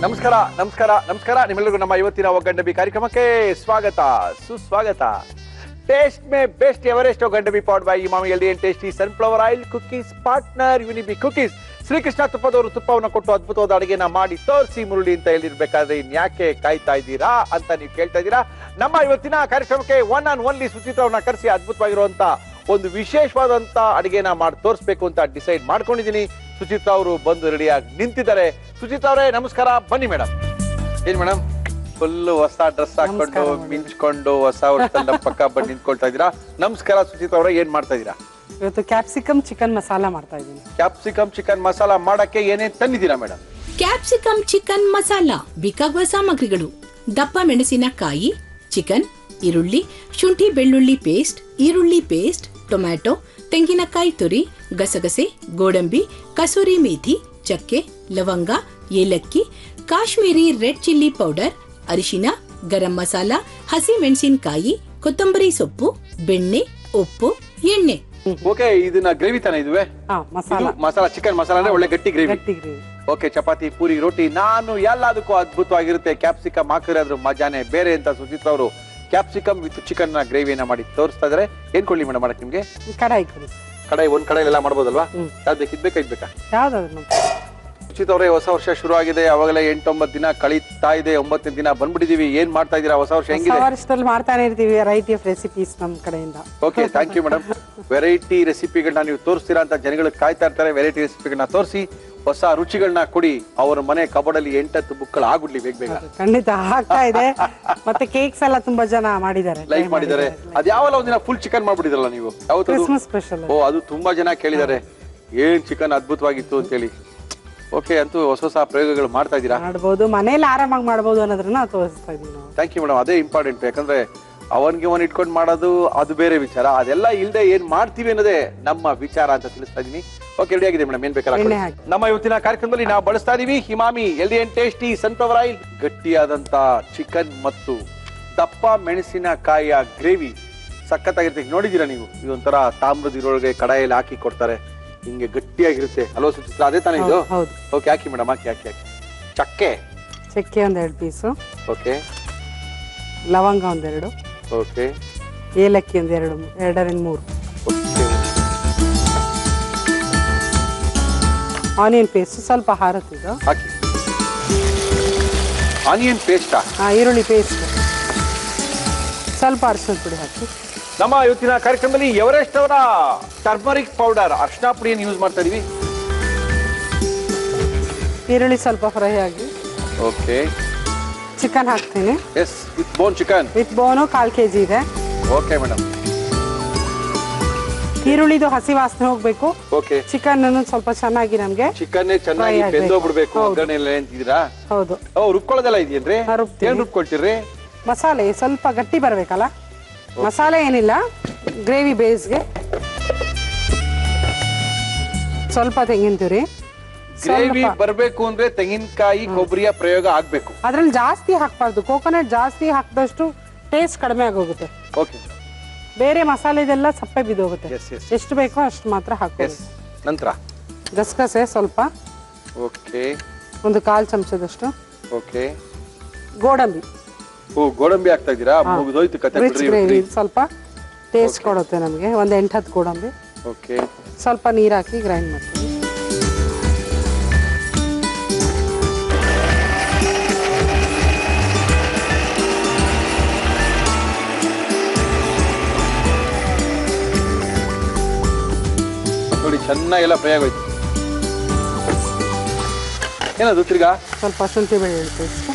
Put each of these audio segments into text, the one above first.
ನಮಸ್ಕಾರ ನಮಸ್ಕಾರ ನಮಸ್ಕಾರ ನಿಮ್ಮೆಲ್ಲರಿಗೂ ನಮ್ಮ ಇವತ್ತಿನ ಒಗ್ಗಂಡಬಿ ಕಾರ್ಯಕ್ರಮಕ್ಕೆ ಸ್ವಾಗತ ಸುಸ್ವಾಗತ ಟೇಸ್ಟ್ ಮೇ ಬೆಸ್ಟ್ ಎವರೆಸ್ಟ್ ಒಗ್ಗಂಡಬಿ powered by Emami healthy and tasty sunflower oil cookies partner Unibic cookies Shri Krishna ತುಪ್ಪದವರು ತುಪ್ಪವನ್ನು ಕೊಟ್ಟು ಅದ್ಭುತವಾದ ಅಡುಗೆನ ಮಾಡಿ ತೋರಿಸಿ ಮುರುಳಿ ಅಂತ ಹೇಳಿರ್ಬೇಕಾದ್ರೆ ಇನ್ಯಾಕೆ ಕಾಯ್ತಾ ಇದ್ದೀರಾ ಅಂತ ನೀವು ಕೇಳ್ತಾ ಇದ್ದೀರಾ. ನಮ್ಮ ಇವತ್ತಿನ ಕಾರ್ಯಕ್ರಮಕ್ಕೆ ಒನ್ ಆನ್ ಒನ್ಲಿ ಸುಚಿತ್ರವನ್ನ ಕರೆಸಿ ಅದ್ಭುತವಾಗಿರುವಂತ ಒಂದು ವಿಶೇಷವಾದಂತ ಅಡುಗೆನ ಮಾಡಿ ತೋರಿಸ್ಬೇಕು ಅಂತ ಡಿಸೈಡ್ ಮಾಡ್ಕೊಂಡಿದ್ದೀನಿ. ಸುಚಿತ್ರಾ ಅವರು ಬಂದು ರೆಡಿಯಾಗಿ ನಿಂತಿದ್ದಾರೆ. ಸುಚಿತ್ರಾ ಅವರೇ ನಮಸ್ಕಾರ, ಬನ್ನಿ ಮೇಡಮ್. ಏನ್ ಮೇಡಮ್ ಫುಲ್ ಹೊಸ ಡ್ರೆಸ್ ಹಾಕೊಂಡು ಮಿಂಚ್ಕೊಂಡು ಹೊಸ ವರ್ಷದ ಪಕ್ಕ ಬಂದು ನಿಂತ್ಕೊಳ್ತಾ ಇದ್ದೀರಾ. ನಮಸ್ಕಾರ ಸುಚಿತ್ರಾ ಅವರೇ, ಏನ್ ಮಾಡ್ತಾ ಇದ್ದೀರಾ? ಇವತ್ತು ಕ್ಯಾಪ್ಸಿಕಮ್ ಚಿಕನ್ ಮಸಾಲ ಮಾಡ್ತಾ ಇದ್ದೀನಿ. ಕ್ಯಾಪ್ಸಿಕಮ್ ಚಿಕನ್ ಮಸಾಲ ಮಾಡಕ್ಕೆ ಏನೇನ್ ತಂದಿದ್ದೀರಾ ಮೇಡಮ್? ಕ್ಯಾಪ್ಸಿಕಮ್ ಚಿಕನ್ ಮಸಾಲ ಬೇಕಾಗುವ ಸಾಮಗ್ರಿಗಳು: ದಪ್ಪ ಮೆಣಸಿನಕಾಯಿ, ಚಿಕನ್, ಈರುಳ್ಳಿ, ಶುಂಠಿ ಬೆಳ್ಳುಳ್ಳಿ ಪೇಸ್ಟ್, ಈರುಳ್ಳಿ ಪೇಸ್ಟ್, ಟೊಮ್ಯಾಟೊ, ತೆಂಗಿನಕಾಯಿ ತುರಿ, ಗಸಗಸೆ, ಗೋಡಂಬಿ, ಕಸೂರಿ ಮೇಥಿ, ಚಕ್ಕೆ, ಲವಂಗ, ಏಲಕ್ಕಿ, ಕಾಶ್ಮೀರಿ ರೆಡ್ ಚಿಲ್ಲಿ ಪೌಡರ್, ಅರಿಶಿನ, ಗರಂ ಮಸಾಲ, ಹಸಿ ಮೆಣಸಿನಕಾಯಿ, ಕೊತ್ತಂಬರಿ ಸೊಪ್ಪು, ಬೆಣ್ಣೆ, ಉಪ್ಪು, ಎಣ್ಣೆ. ಓಕೆ, ಇದನ್ನ ಗ್ರೇವಿ ತಾನೆ ಇದುವೆ? ಮಸಾಲ ಚಿಕನ್ ಮಸಾಲ ಅಂದ್ರೆ ಒಳ್ಳೆ ಗಟ್ಟಿ ಗ್ರೇವಿ. ಓಕೆ, ಚಪಾತಿ, ಪೂರಿ, ರೋಟಿ, ನಾನು ಎಲ್ಲದಕ್ಕೂ ಅದ್ಭುತವಾಗಿರುತ್ತೆ. ಕ್ಯಾಪ್ಸಿಕಮ್ ಹಾಕಿದ್ರೆ ಅದ್ರ ಮಜಾನೆ ಬೇರೆ ಅಂತ ಸುಚಿತ್ರಾ ಅವರು ಕ್ಯಾಪ್ಸಿಕಮ್ ವಿತ್ ಚಿಕನ್ ನ ಗ್ರೇವಿಯನ್ನ ಮಾಡಿ ತೋರಿಸ್ತಾ ಇದಾರೆ. ಏನ್ ಕೊಡ್ಲಿ ಮೇಡಮ್ ಮಾಡಕ್ ನಿಮ್ಗೆ? ಕಡಾಯಿ ಒಂದ್ ಕಡಾಯಿ ಎಲ್ಲ ಮಾಡ್ಬೋದಲ್ವಾ? ಯಾವ್ದು ಇದ್ಬೇಕಾ? ಯಾವ್ದಾದ್ರು. ಸುಚಿತ್ರಾ ಅವರೇ, ಹೊಸ ವರ್ಷ ಶುರು ಆಗಿದೆ. ಅವಾಗಲೇ 8-9 ದಿನ ಕಳೀತಾ ಇದೆ. 9ನೇ ದಿನ ಬಂದ್ಬಿಟ್ಟಿದೀವಿ. ಏನ್ ಮಾಡ್ತಾ ಇದೀರಾ? ಹೊಸ ವರ್ಷ ಹೆಂಗಿದೆ? ಹೊಸ ವರ್ಷದಲ್ಲಿ ಮಾಡ್ತಾನೆ ಇರ್ತೀವಿ ವೆರೈಟಿ ಆಫ್ ರೆಸಿಪೀಸ್ ನಮ್ ಕಡೆಯಿಂದ. Okay, thank you madam. Variety ರೆಸಿಪಿಗಳನ್ನ ನೀವು ತೋರಿಸ್ತೀರಾ ಅಂತ ಜನಗಳಿಗೆ ಕಾಯ್ತಾ ಇರ್ತಾರೆ. ವೆರೈಟಿ ರೆಸಿಪಿಗಳನ್ನ ತೋರಿಸಿ ಹೊಸ ರುಚಿಗಳನ್ನ ಕೊಡಿ. ಅವರ ಮನೆ ಕಬೋರ್ಡಲ್ಲಿ 8-10 ಬುಕ್ಗಳು ಆಗ್ಬಿಡ್ಲಿ ಬೇಗ ಬೇಗ. ಖಂಡಿತ ಆಗ್ತಾ ಇದೆ. ಮತ್ತೆ ಕೇಕ್ಸ್ ಎಲ್ಲ ತುಂಬಾ ಜನ ಮಾಡಿದ್ದಾರೆ, ಲೈಕ್ ಮಾಡಿದ್ದಾರೆ. ಅದ್ಯಾವಲ್ಲ ಒಂದಿನ ಫುಲ್ ಚಿಕನ್ ಮಾಡ್ಬಿಟ್ಟಿದ್ರಲ್ಲ ನೀವು? Christmas special. ಓ, ಅದು ತುಂಬಾ ಜನ ಕೇಳಿದ್ದಾರೆ, ಏನ್ ಚಿಕನ್ ಅದ್ಭುತವಾಗಿತ್ತು ಅಂತ ಹೇಳಿ. ಓಕೆ, ಅಂತೂ ಹೊಸ ಹೊಸ ಪ್ರಯೋಗಗಳು ಮಾಡ್ತಾ ಇದ್ದೀರಾ. ಮಾಡ್ಬೋದು, ಮನೇಲಿ ಆರಾಮಾಗಿ ಮಾಡ್ಬೋದು ಅನ್ನೋದ್ರನ್ನ ತೋರಿಸ್ತಾ ಇದೀವಿ ನಾವು. Thank you madam. ಅದೇ ಇಂಪಾರ್ಟೆಂಟ್. ಯಾಕಂದ್ರೆ ಅವನ್ಗೆ ಇಟ್ಕೊಂಡು ಮಾಡೋದು ಅದು ಬೇರೆ ವಿಚಾರ. ಅದೆಲ್ಲ ಇಲ್ಲದೆ ಏನ್ ಮಾಡ್ತೀವಿ ಅನ್ನೋದೇ ನಮ್ಮ ವಿಚಾರ ಅಂತ ತಿಳಿಸ್ತಾ ಇದೀನಿ. ಓಕೆ, ರೆಡಿ ಆಗಿದೆ ಮೇಡಮ್. ಏನ್ ಬೇಕಾದ್ರೆ ನಮ್ಮ ಇವತ್ತಿನ ಕಾರ್ಯಕ್ರಮದಲ್ಲಿ ನಾವು ಬಳಸ್ತಾ ಇದೀವಿ Emami healthy and tasty sunflower oil. ಗಟ್ಟಿಯಾದಂತ ಚಿಕನ್ ಮತ್ತು ದಪ್ಪ ಮೆಣಸಿನಕಾಯಿಯ ಗ್ರೇವಿ ಸಖತ್ತಾಗಿರುತ್ತೆ. ನೋಡಿದೀರಾ ನೀವು? ಇದೊಂಥರ ತಾಮ್ರದ ಇರೋಳಗೆ ಕಡಾಯಲ್ಲಿ ಹಾಕಿ ಕೊಡ್ತಾರೆ. ಹಿಂಗೆ ಗಟ್ಟಿಯಾಗಿರುತ್ತೆ ಅಲ್ವಾ ಸುಚಿತ್ರಾ? ಅದೇ ತಾನೇ ಇದು? ಓಕೆ, ಹಾಕಿ ಮೇಡಮ್, ಹಾಕಿ ಹಾಕಿ ಹಾಕಿ. ಚಕ್ಕೆ ಒಂದ್ 2 ಪೀಸು. ಓಕೆ, ಲವಂಗ 1-2. ಓಕೆ, ಏಲಕ್ಕಿ 2-3. ಆನಿಯನ್ ಪೇಸ್ಟ್ ಸ್ವಲ್ಪ ಹಾರತ್ತಿದ್ದು ಹಾಕಿ. ಆನಿಯನ್ ಪೇಸ್ಟಾ? ಈರುಳ್ಳಿ ಪೇಸ್ಟ್ ಸ್ವಲ್ಪ ಅರಿಶಿನ ಪುಡಿ ಹಾಕಿ. ನಮ್ಮ ಇವತ್ತಿನ ಕಾರ್ಯಕ್ರಮದಲ್ಲಿ ಎವರೆಸ್ಟ್ ಅವರ ಟರ್ಮರಿಕ್ ಪೌಡರ್ ಅರಿಶಿನ ಪುಡಿಯನ್ನು ಯೂಸ್ ಮಾಡ್ತಾ ಇದೀವಿ. ಈರುಳ್ಳಿ ಸ್ವಲ್ಪ ಫ್ರೈ ಆಗಿ. ಓಕೆ, ಚಿಕನ್ ಹಾಕ್ತೀನಿ. Yes, with bone chicken. With bone 1/4 kg ಇದೆ. Okay madam. ಈರುಳ್ಳಿದು ಹಸಿ ವಾಸನೆ ಹೋಗ್ಬೇಕು. ಓಕೆ, ಚಿಕನ್ ಸ್ವಲ್ಪ ಚೆನ್ನಾಗಿ ನಮ್ಗೆ ಚಿಕನ್ ಚೆನ್ನಾಗಿ ಬೆಂದೋಗ್ಬಿಡ್ಬೇಕು. ಒಗ್ಗರಣೆ ಎಲ್ಲ ಅಂತಿದ್ದೀರಾ? ಹೌದು. ರುಬ್ಕೊಳ್ಳೋದೆಲ್ಲ ಇದೆಯೇನ್ರಿ? ಏನ್ ರುಬ್ಕೊಳ್ತೀರಿ? ಮಸಾಲೆ ಸ್ವಲ್ಪ ಗಟ್ಟಿ ಬರ್ಬೇಕಲ್ಲ. ಮಸಾಲೆ ಏನಿಲ್ಲ, ಗ್ರೇವಿ ಬೇಸ್ಗೆ ಸ್ವಲ್ಪ ತೆಂಗಿನ ತುರಿ. ಗ್ರೇವಿ ಬರ್ಬೇಕು ಅಂದ್ರೆ ತೆಂಗಿನಕಾಯಿ ಕೊಬ್ಬರಿಯ ಪ್ರಯೋಗ ಆಗ್ಬೇಕು. ಅದ್ರಲ್ಲಿ ಜಾಸ್ತಿ ಹಾಕ್ಬಾರ್ದು. ಕೋಕೋನಟ್ ಜಾಸ್ತಿ ಹಾಕಿದಷ್ಟು ಟೇಸ್ಟ್ ಕಡಿಮೆ ಆಗೋಗುತ್ತೆ. ಓಕೆ, ಬೇರೆ ಮಸಾಲೆದೆಲ್ಲ ಸಪ್ಪೆ ಬಿದ್ದೋಗುತ್ತೆ. ಎಷ್ಟು ಬೇಕೋ ಅಷ್ಟು ಮಾತ್ರ ಹಾಕಿ. ನಂತರ ಗಸಗಸೆ ಸ್ವಲ್ಪ. ಓಕೆ, ಒಂದು 1/4 ಚಮಚದಷ್ಟು. ಓಕೆ, ಗೋಡಂಬಿ. ಗೋಡಂಬಿ ಹಾಕ್ತಾ ಇದ್ದೀರಾ? ಮುಗಿದೋಯ್ತು ಕತೆ. ಗ್ರೇವಿ ಸ್ವಲ್ಪ ಟೇಸ್ಟ್ ಕೊಡುತ್ತೆ ನಮಗೆ. ಒಂದು 8-10 ಗೋಡಂಬಿ. ಓಕೆ, ಸ್ವಲ್ಪ ನೀರು ಹಾಕಿ ಗ್ರೈಂಡ್ ಮಾಡ್ತೀವಿ. ನೋಡಿ, ಚೆನ್ನಾಗೆಲ್ಲ ಫ್ರೈ ಆಗೋಯ್ತು. ಏನದು ತಿರ್ಗಾ? ಸ್ವಲ್ಪ ಶುಂಠಿ ಬೆಳ್ಳುಳ್ಳಿ ಪೇಸ್ಟ್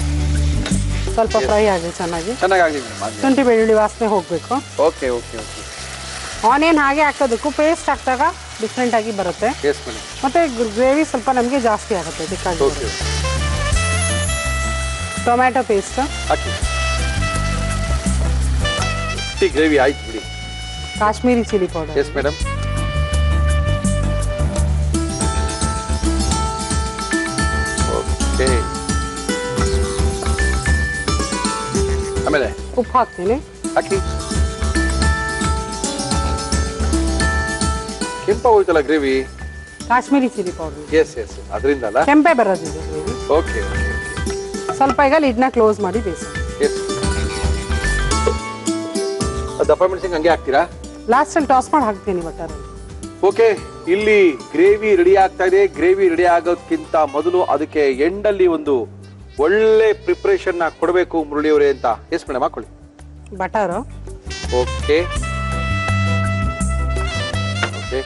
ಸ್ವಲ್ಪ ಫ್ರೈ ಆಗಿ ಚೆನ್ನಾಗಿ. ಶುಂಠಿ ಬೆಳ್ಳುಳ್ಳಿ ವಾಸನೆ ಹೋಗ್ಬೇಕು. Okay okay okay. ಆನಿಯನ್ ಹಾಗೆ ಹಾಕೋದಕ್ಕೂ ಪೇಸ್ಟ್ ಹಾಕಿದಾಗ ಡಿಫ್ರೆಂಟ್ ಆಗಿ ಬರುತ್ತೆ. ಮತ್ತೆ ಗ್ರೇವಿ ಸ್ವಲ್ಪ ನಮಗೆ ಜಾಸ್ತಿ ಆಗುತ್ತೆ, ದಿಕ್ಕಾಗಿ. ಟೊಮ್ಯಾಟೊ ಪೇಸ್ಟ್ ಹಾಕಿ. ಗ್ರೇವಿ ಆಯ್ತು ಬಿಡಿ. Kashmiri chilli powder. Yes madam. Okay, ಆಮೇಲೆ ಉಪ್ಪು ಹಾಕ್ತೀನಿ. ಹಾಕಿ. ಕೆಂಪಾಗೋಯ್ತಲ್ಲ gravy? Kashmiri chilli powder. Yes yes, ಅದರಿಂದ ಅಲ್ಲ? ಕೆಂಪೆ ಬರೋದಿದೆ. ಓಕೆ, ಸ್ವಲ್ಪ ಈಗ ಲಿಡ್ನ ಕ್ಲೋಸ್ ಮಾಡಿ ಬೇಯಿಸಿ. ದಪ್ಪ ಮೆಣಸಿನ ಹಂಗೆ ಹಾಕ್ತೀರಾ? ಲಾಸ್ಟ್ ಅಲ್ಲಿ ಟಾಸ್ ಮಾಡಿ ಹಾಕ್ತೀನಿ ಬಟರ್. ಓಕೆ, ಇಲ್ಲಿ ಗ್ರೇವಿ ರೆಡಿ ಆಗ್ತಾ ಇದೆ. ಗ್ರೇವಿ ರೆಡಿ ಆಗೋದಕ್ಕಿಂತ ಮೊದಲು ಅದಕ್ಕೆ ಎಂಡಲ್ಲಿ ಒಂದು ಒಳ್ಳೆ ಪ್ರಿಪರೇಷನ್ ಕೊಡಬೇಕು ಮುರಳಿಯವರೇ ಅಂತ. ಎಸ್ ಮೇಡಮ್, ಹಾಕೊಳ್ಳಿ ಬಟರು. ಓಕೆ,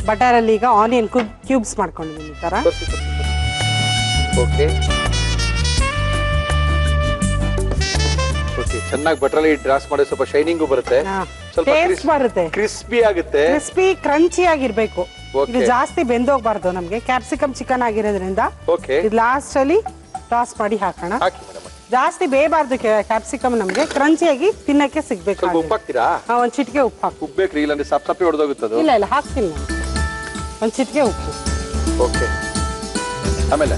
ಬಟರ್ ಅಲ್ಲಿ ಈಗ ಆನಿಯನ್ ಕ್ಯೂಬ್ಸ್ ಮಾಡ್ಕೊಂಡಿದ್ದೀನಿ ಈ ತರ. ಓಕೆ ಓಕೆ, ಚೆನ್ನಾಗಿ ಬಟರಲ್ಲಿ ಡ್ರಾಸ್ ಮಾಡಿ ಸ್ವಲ್ಪ ಶೈನಿಂಗು ಬರುತ್ತೆ, ಸ್ವಲ್ಪ ಟೇಸ್ಟ್ ಬರುತ್ತೆ, ಕ್ರಿಸ್ಪಿ ಆಗುತ್ತೆ. ಕ್ರಿಸ್ಪಿ ಕ್ರಂಚಿ ಆಗಿರ್ಬೇಕು. ಇದು ಜಾಸ್ತಿ ಬೆಂದೋಗ್ಬಾರ್ದು ನಮ್ಗೆ. ಕ್ಯಾಪ್ಸಿಕಮ್ ಚಿಕನ್ ಆಗಿರೋದ್ರಿಂದ ಇದು ಲಾಸ್ಟ್ ಅಲ್ಲಿ ಟಾಸ್ ಮಾಡಿ ಹಾಕೋಣ. ಜಾಸ್ತಿ ಬೇಯಬಾರ್ದು ಕ್ಯಾಪ್ಸಿಕಮ್, ನಮ್ಗೆ ಕ್ರಂಚಿಯಾಗಿ ತಿನ್ನಕ್ಕೆ ಸಿಗ್ಬೇಕು. ಉಪ್ಪು ಹಾಕ್ತೀರಾ? ಒಂದ್ ಚಿಟಿಕೆ ಉಪ್ಪು ಹಾಕಿ. ಉಪ್ಪು ಬೇಕ್ರಿ, ಇಲ್ಲಾಂದ್ರೆ ಸಪ್ ಸಪ್ಪಿ ಹೊಡೆದೋಗುತ್ತದೆ. ಇಲ್ಲ ಹಾಕ್ತೀನಿ ನಾನು ಒಂದ್ ಚಿಟಿಕೆ ಉಪ್ಪು. ಓಕೆ, ಆಮೇಲೆ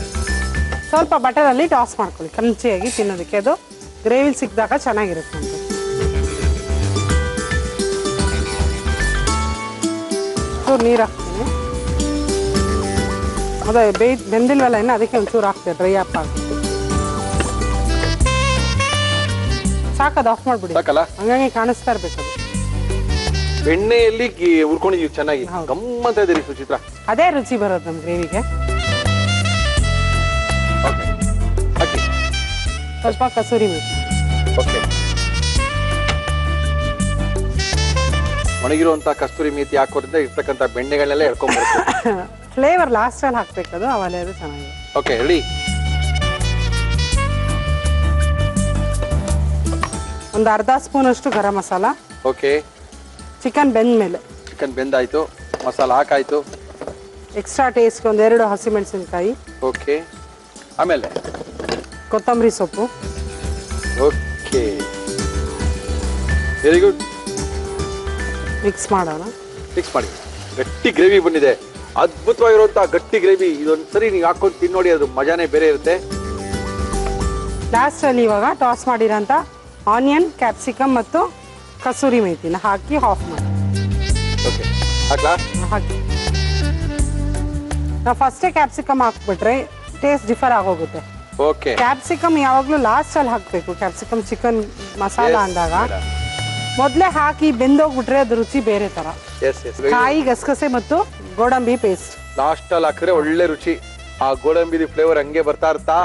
ಸ್ವಲ್ಪ ಬಟರ್ ಅಲ್ಲಿ ಟಾಸ್ ಮಾಡ್ಕೊಳ್ಳಿ ಕ್ರಂಚಿಯಾಗಿ ತಿನ್ನೋದಕ್ಕೆ. ಅದು ಗ್ರೇವಿ ಸಿಕ್ಕಿದಾಗ ಚೆನ್ನಾಗಿರುತ್ತೆ ಅಂತ. ನೀರು ಹಾಕ್ತೀನಿ. ಅದೇ ಬೆಂದಿಲ್ವಲ್ಲ ಇನ್ನು, ಅದಕ್ಕೆ ಒಂಚೂರು ಹಾಕ್ತೀವಿ ಡ್ರೈ ಅಪ್ ಹಾಕ್ತೀವಿ. ಸಾಕದು ಆಫ್ ಮಾಡ್ಬಿಡಿ, ಹಂಗಾಗಿ ಕಾಣಿಸ್ತಾ ಇರ್ಬೇಕು. ಅದು ಎಣ್ಣೆಯಲ್ಲಿ ಹುರ್ಕೊಂಡಿದೀವಿ ಚೆನ್ನಾಗಿ, ಗಮ್ಮಂತ ಇದೀರಿ ಸುಚಿತ್ರ. ಅದೇ ರುಚಿ ಬರೋದು ನಮ್ಮ ಗ್ರೇವಿಗೆ. ಸ್ವಲ್ಪ ಕಸೂರಿ ಮೆಣಸು. ಓಕೆ, ಒಣಗಿರುವಂತ ಕಸ್ತೂರಿ ಮೇಥಿ ಹಾಕೋದ್ರಿಂದ ಇರ್ತಕ್ಕಂಥ ಬೆಣ್ಣೆಗಳನ್ನೆಲ್ಲ ಎಳ್ಕೊಂಡ್ಬರ್ತೀವಿ. ಫ್ಲೇವರ್ ಲಾಸ್ಟ್ ಅಲ್ಲಿ ಹಾಕ್ಬೇಕದು, ಅವಾಗಲೇ ಅದು ಚೆನ್ನಾಗಿದೆ. Okay, ready. ಒಂದು ಅರ್ಧ ಸ್ಪೂನ್ ಅಷ್ಟು ಗರಂ ಮಸಾಲ. ಓಕೆ, ಚಿಕನ್ ಬೆಂದ್ಮೇಲೆ. ಚಿಕನ್ ಬೆಂದಾಯ್ತು, ಮಸಾಲ ಹಾಕಾಯ್ತು. ಎಕ್ಸ್ಟ್ರಾ ಟೇಸ್ಟ್ ಒಂದು 2 ಹಸಿಮೆಣಸಿನಕಾಯಿ. ಓಕೆ, ಆಮೇಲೆ ಕೊತ್ತಂಬರಿ ಸೊಪ್ಪು. Okay, very good. ಮಿಕ್ಸ್ ಮಾಡೋಣ. ಮಿಕ್ಸ್ ಮಾಡಿ. ಗಟ್ಟಿ ಗ್ರೇವಿ ಬಂದಿದೆ, ಅದ್ಭುತವಾಗಿರುವಂತಹ ಗಟ್ಟಿ ಗ್ರೇವಿ. ಇದೊಂದ್ಸರಿ ನೀವು ಹಾಕೊಂಡು ತಿನ್ನೋಡಿ, ಅದು ಮಜಾನೇ ಬೇರೆ ಇರುತ್ತೆ. ಲಾಸ್ಟ್ ಅಲ್ಲಿ ಇವಾಗ ಟಾಸ್ ಮಾಡಿರೋಂಥ ಆನಿಯನ್, ಕ್ಯಾಪ್ಸಿಕಮ್ ಮತ್ತು ಕಸೂರಿ ಮೇಥಿನ ಹಾಕಿ ಆಫ್ ಮಾಡಿ. ಓಕೆ, ಹಾಕ್ಲಾ? ಹಾಕಿ. ನಾವು ಫಸ್ಟೇ ಕ್ಯಾಪ್ಸಿಕಮ್ ಹಾಕ್ಬಿಟ್ರೆ ಟೇಸ್ಟ್ ಡಿಫರ್ ಆಗೋಗುತ್ತೆ. ಓಕೆ, ಕ್ಯಾಪ್ಸಿಕಮ್ ಯಾವಾಗಲೂ ಲಾಸ್ಟ್ ಅಲ್ಲಿ ಹಾಕಬೇಕು. ಕ್ಯಾಪ್ಸಿಕಮ್ ಚಿಕನ್ ಮಸಾಲ ಅಂದಾಗ ಮೊದಲೇ ಹಾಕಿ ಬೆಂದೋಗ್ಬಿಟ್ರೆ ಅದು ರುಚಿ ಬೇರೆ ತರ. ಕಾಯಿ, ಗಸಗಸೆ ಮತ್ತು ಗೋಡಂಬಿ ಪೇಸ್ಟ್ ಲಾಸ್ಟ್ ಅಲ್ಲಿ ಹಾಕಿದ್ರೆ ಒಳ್ಳೆ ರುಚಿ. ಆ ಗೋಡಂಬಿ ಫ್ಲೇವರ್ ಹಂಗೆ ಬರ್ತಾ ಇರ್ತಾ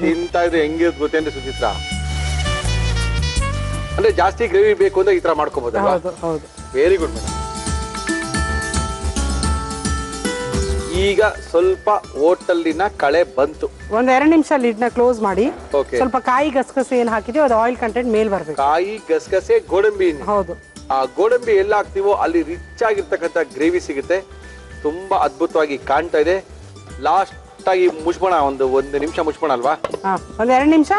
ತಿಂತಾ ಇದ್ರೆ ಹೆಂಗೆ ಗೊತ್ತೇನ್ರಿ ಸುಚಿತ್ರ? ಅಂದ್ರೆ ಜಾಸ್ತಿ ಗ್ರೇವಿ ಬೇಕು ಅಂದ್ರೆ ಈ ತರ ಮಾಡ್ಕೋಬಹುದು. ಹೌದು, ವೆರಿ ಗುಡ್ ಮೇಡಮ್. ಈಗ ಸ್ವಲ್ಪ ಹೋಟೆಲಿನ ಕಳೆ ಬಂತು. ಒಂದ್ 2 ನಿಮಿಷ ಲಿಡ್ನ ಕ್ಲೋಸ್ ಮಾಡಿ. ಸ್ವಲ್ಪ ಕಾಯಿ, ಗಸಗಸೆ ಏನ್ ಹಾಕಿದೀವಿ ಅದು ಆಯಿಲ್ ಕಂಟೆಂಟ್ ಮೇಲ್ ಬರ್ಬೇಕು. ಕಾಯಿ, ಗಸಗಸೆ, ಗೋಡಂಬಿ. ಹೌದು, ಆ ಗೋಡಂಬಿ ಎಲ್ಲ ಹಾಕ್ತಿವೋ ಅಲ್ಲಿ ರಿಚ್ ಆಗಿರ್ತಕ್ಕಂಥ ಗ್ರೇವಿ ಸಿಗುತ್ತೆ. ತುಂಬಾ ಅದ್ಭುತವಾಗಿ ಕಾಣ್ತಾ ಇದೆ. ಲಾಸ್ಟ್ ಆಗಿ ಮುಚ್ಬೋಣ, ಒಂದು ನಿಮಿಷ ಮುಚ್ಬೋಣ ಅಲ್ವಾ? ಒಂದ್ 2 ನಿಮಿಷ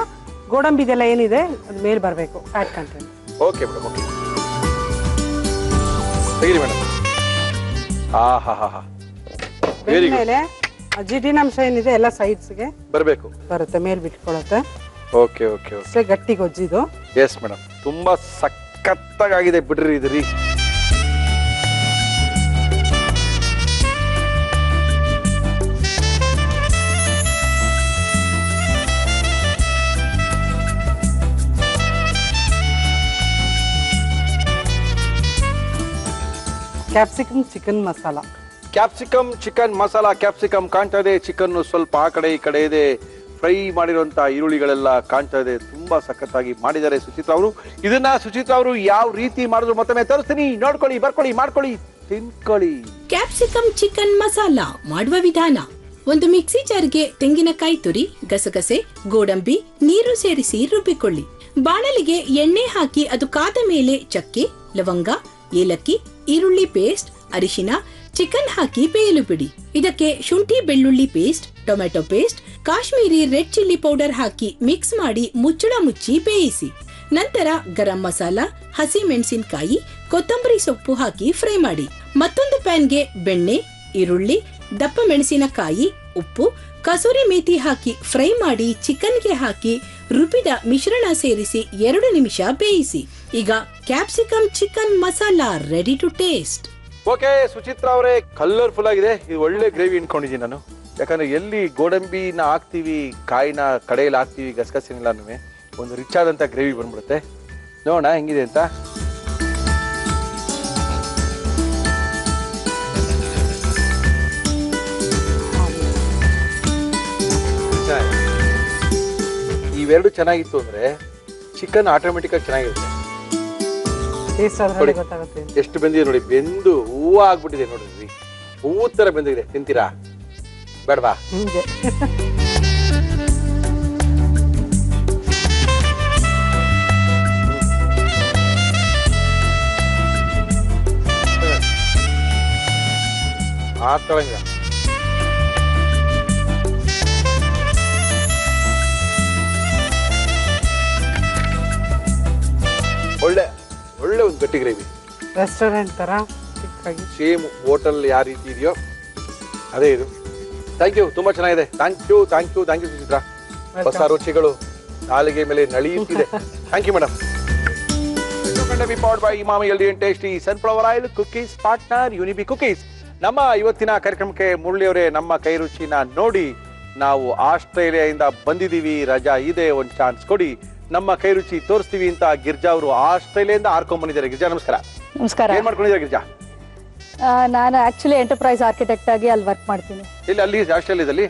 ಗೋಡಂಬಿದೆಲ್ಲ ಏನಿದೆ ಅದು ಮೇಲ್ ಬರ್ಬೇಕು, fat content. Okay madam, okay, ತೆಗೀರಿ ಮೇಡಮ್. ಮೇಲೆ ಜಿಡ್ಡಿನಂಶ ಏನಿದೆ ಎಲ್ಲ ಸೈಡ್ಸ್ಗೆ ಬರುತ್ತೆ, ಮೇಲ್ ಬಿಟ್ಕೊಳತ್ತೆ. ಓಕೆ ಓಕೆ, ಅಷ್ಟೇ ಗಟ್ಟಿ ಗೊಜ್ಜಿದು. ಎಸ್ ಮೇಡಮ್, ತುಂಬಾ ಸಖತ್ತಾಗಿದೆ ಬಿಡ್ರಿ ಇದು ರೀ. Capsicum chicken masala. Capsicum chicken masala. Capsicum ಕಾಣ್ತಾ ಇದೆ, ಚಿಕನ್ ಸ್ವಲ್ಪ ಆ ಕಡೆ ಈ ಕಡೆ ಇದೆ, ಫ್ರೈ ಮಾಡಿರುವಂತ ಈರುಳ್ಳಿಗಳೆಲ್ಲ ಕಾಣ್ತಾ ಇದೆ. ತುಂಬಾ ಸಖತ್ತಾಗಿ ಮಾಡಿದ್ದಾರೆ ಸುಚಿತ್ರ ಅವರು. ಇದನ್ನ ಸುಚಿತ್ರ ಅವರು ಯಾವ ರೀತಿ ಮಾಡಿದ್ರು ಮತ್ತೊಮ್ಮೆ ತೋರಿಸ್ತೀನಿ, ನೋಡ್ಕೊಳ್ಳಿ, ಬರ್ಕೊಳ್ಳಿ, ಮಾಡ್ಕೊಳ್ಳಿ, ತಿನ್ಕೊಳ್ಳಿ. ಕ್ಯಾಪ್ಸಿಕಮ್ ಚಿಕನ್ ಮಸಾಲ ಮಾಡುವ ವಿಧಾನ: ಒಂದು ಮಿಕ್ಸಿ ಜಾರ್ಗೆ ತೆಂಗಿನಕಾಯಿ ತುರಿ, ಗಸಗಸೆ, ಗೋಡಂಬಿ, ನೀರು ಸೇರಿಸಿ ರುಬ್ಬಿಕೊಳ್ಳಿ. ಬಾಣಲಿಗೆ ಎಣ್ಣೆ ಹಾಕಿ ಅದು ಕಾದ ಮೇಲೆ ಚಕ್ಕೆ, ಲವಂಗ, ಏಲಕ್ಕಿ, ಈರುಳ್ಳಿ ಪೇಸ್ಟ್, ಅರಿಶಿನ, ಚಿಕನ್ ಹಾಕಿ ಬೇಯಲು ಬಿಡಿ. ಇದಕ್ಕೆ ಶುಂಠಿ ಬೆಳ್ಳುಳ್ಳಿ paste, tomato paste, Kashmiri red chilli powder ಹಾಕಿ ಮಿಕ್ಸ್ ಮಾಡಿ ಮುಚ್ಚಳ ಮುಚ್ಚಿ ಬೇಯಿಸಿ. ನಂತರ ಗರಂ ಮಸಾಲ, ಹಸಿ ಮೆಣಸಿನಕಾಯಿ, ಕೊತ್ತಂಬರಿ ಸೊಪ್ಪು ಹಾಕಿ ಫ್ರೈ ಮಾಡಿ. ಮತ್ತೊಂದು ಪ್ಯಾನ್ಗೆ ಬೆಣ್ಣೆ, ಈರುಳ್ಳಿ, ದಪ್ಪ ಮೆಣಸಿನಕಾಯಿ, ಉಪ್ಪು, ಕಸೂರಿ ಮೇಥಿ ಹಾಕಿ ಫ್ರೈ ಮಾಡಿ ಚಿಕನ್ಗೆ ಹಾಕಿ ರುಬ್ಬಿದ ಮಿಶ್ರಣ ಸೇರಿಸಿ 2 ನಿಮಿಷ ಬೇಯಿಸಿ. ಈಗ capsicum chicken masala ready to taste. Okay Suchitra ಅವರೇ, ಕಲರ್ಫುಲ್ ಆಗಿದೆ. ಇದು ಒಳ್ಳೆ ಗ್ರೇವಿ ಅನ್ಕೊಂಡಿದ್ದೀನಿ ನಾನು. ಯಾಕಂದ್ರೆ ಎಲ್ಲಿ ಗೋಡಂಬಿನ ಹಾಕ್ತಿವಿ, ಕಾಯಿನ ಕಡೆಯಲ್ಲಿ ಹಾಕ್ತಿವಿ, ಗಸಗಸಿನೆಲ್ಲಾನು ಒಂದು ರಿಚ್ ಆದಂತ ಗ್ರೇವಿ ಬಂದ್ಬಿಡುತ್ತೆ. ನೋಡೋಣ ಹೆಂಗಿದೆ ಅಂತ. ಇವೆರಡು ಚೆನ್ನಾಗಿತ್ತು ಅಂದ್ರೆ ಚಿಕನ್ ಆಟೋಮೆಟಿಕ್ ಆಗಿ ಚೆನ್ನಾಗಿರುತ್ತೆ. ಎಷ್ಟು ಬೆಂದಿದೆ ನೋಡಿ, ಬೆಂದು ಹೂವು ಆಗ್ಬಿಟ್ಟಿದೆ ನೋಡ್ರಿ, ಹೂವು ತರ ಬೆಂದಿದೆ. ತಿಂತೀರಾ ಬೇಡವಾ? ಆತಳಂಗ ಒಳ್ಳೆ ಒಳ್ಳೆ ಒಂದು ಗಟ್ಟಿ ಗ್ರೇವಿ, ರೆಸ್ಟೋರೆಂಟ್ ತರ ಸೇಮ್ ಹೋಟೆಲ್ ಯಾವ ರೀತಿ ಇದೆಯೋ ಅದೇ ಇದು. ಥ್ಯಾಂಕ್ ಯು, ತುಂಬಾ ಚೆನ್ನಾಗಿದೆ. Thank you Suchitra. ಹೊಸ ರುಚಿಗಳು ನಾಲಿಗೆ ಮೇಲೆ ನಳಿಯುತ್ತಿದೆ. Thank you madam. Powered by Emami healthy and tasty sunflower oil cookies partner Unibic cookies. ನಮ್ಮ ಇವತ್ತಿನ ಕಾರ್ಯಕ್ರಮಕ್ಕೆ ಮುರಳಿ ಅವರೇ, ನಮ್ಮ ಕೈ ರುಚಿನ ನೋಡಿ ನಾವು ಆಸ್ಟ್ರೇಲಿಯಾದಿಂದ ಬಂದಿದ್ದೀವಿ, ರಜಾ ಇದೆ, ಒಂದು ಚಾನ್ಸ್ ಕೊಡಿ, ನಮ್ಮ ಕೈ ರುಚಿ ತೋರಿಸ್ತೀವಿ ಅಂತ ಗಿರ್ಜಾ ಅವರು ಆಸ್ಟ್ರೇಲಿಯಾದಿಂದ ಆರ್ಕೊಂಡ್ ಬಂದಿದ್ದಾರೆ. ಗಿರ್ಜಾ ನಮಸ್ಕಾರ. ನಮಸ್ಕಾರ. ಏನ್ ಮಾಡ್ಕೊಂಡಿದ್ದಾರೆ ಗಿರ್ಜಾ? ನಾನು ಆಕ್ಚುಲಿ ಎಂಟರ್ಪ್ರೈಸ್ ಆರ್ಕಿಟೆಕ್ಟ್ ಆಗಿ ಅಲ್ಲಿ ವರ್ಕ್ ಮಾಡ್ತೀನಿ. ಅಲ್ಲಿ ಆಸ್ಟ್ರೇಲಿಯಾದಲ್ಲಿ?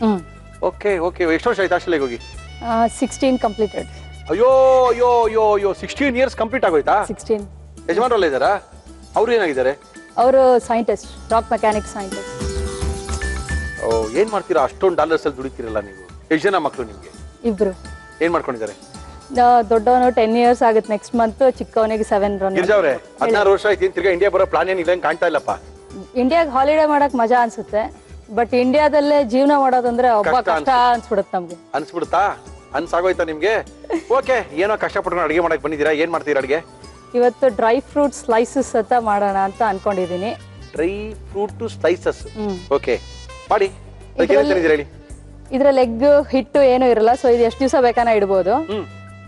ಓಕೆ. ಎಷ್ಟು ವರ್ಷ ಆಯ್ತು ಆಸ್ಟ್ರೇಲಿಯಾಗೆ ಹೋಗಿ? 16 ಕಂಪ್ಲೀಟೆಡ್. ಅಯ್ಯೋ 16 ಇಯರ್ಸ್ ಕಂಪ್ಲೀಟ್ ಆಗೋಯ್ತಾ? 16. ಯಜಮಾನ್ರಲ್ಲ ಇದ್ದಾರಾ? ಅವ್ರು ಏನಾಗಿದ್ದಾರೆ? ಅವರು ಸೈಂಟಿಸ್ಟ್, ರಾಕ್ ಮೆಕ್ಯಾನಿಕ್ ಸೈಂಟಿಸ್ಟ್. ಏನ್ ಮಾಡ್ತೀರಾ? ಅಷ್ಟೊಂದು ಡಾಲರ್ಸ್ ಅಲ್ಲಿ ದುಡಿತೀರಲ್ಲ ನೀವು. ಎಷ್ಟು ಜನ ಮಕ್ಕಳು ನಿಮ್ಗೆ? ಇಬ್ರು. ಏನ್ ಮಾಡ್ಕೊಂಡಿದ್ದಾರೆ? ದೊಡ್ಡವನು 10 ಇಯರ್ಸ್ ಆಗುತ್ತೆ ನೆಕ್ಸ್ಟ್ ಮಂತ್, ಚಿಕ್ಕವನಿಗೆ 7 ರನ್. ಗಿರ್ಜಾ ಅವರೇ, 16 ವರ್ಷ ಆಯ್ತು, ತಿರ್ಗಾ ಇಂಡಿಯಾ ಬರೋ ಪ್ಲಾನ್ ಏನಿಲ್ಲ ಕಾಣ್ತಾ ಇಲ್ಲಪ್ಪ. ಇಂಡಿಯಾಗೆ ಹಾಲಿಡೇ ಮಾಡಕ್ ಮಜಾ ಅನ್ಸುತ್ತೆ, ಬಟ್ ಇಂಡಿಯಾದಲ್ಲೇ ಜೀವನ ಮಾಡೋದಂದ್ರೆ ಒಬ್ಬ ಕಷ್ಟ ಅನ್ಸ್ಬಿಡುತ್ತೆ ನಮ್ಗೆ. ಅನ್ಸ್ಬಿಡುತ್ತಾ? ಅನ್ಸಾಗೋಯ್ತಾ ನಿಮ್ಗೆ? ಓಕೆ, ಏನೋ ಕಷ್ಟಪಟ್ಟು ಅಡಿಗೆ ಮಾಡಕ್ ಬಂದಿದ್ದೀರಾ. ಏನ್ ಮಾಡ್ತೀರಾ ಅಡಿಗೆ? ಇವತ್ತು ಡ್ರೈ ಫ್ರೂಟ್ ಸ್ಲೈಸಸ್ ಅಂತ ಮಾಡೋಣ ಅಂತ ಅನ್ಕೊಂಡಿದೀನಿ. Dry fruit slices. ಓಕೆ, ಮಾಡಿ. ಇದ್ರಲ್ಲಿ ಎಗ್ ಹಿಟ್ಟು ಏನು ಇರಲ್ಲ, ಸೊ ಇದು ಎಷ್ಟು ದಿವಸ ಬೇಕಾನ ಇಡ್ಬೋದು.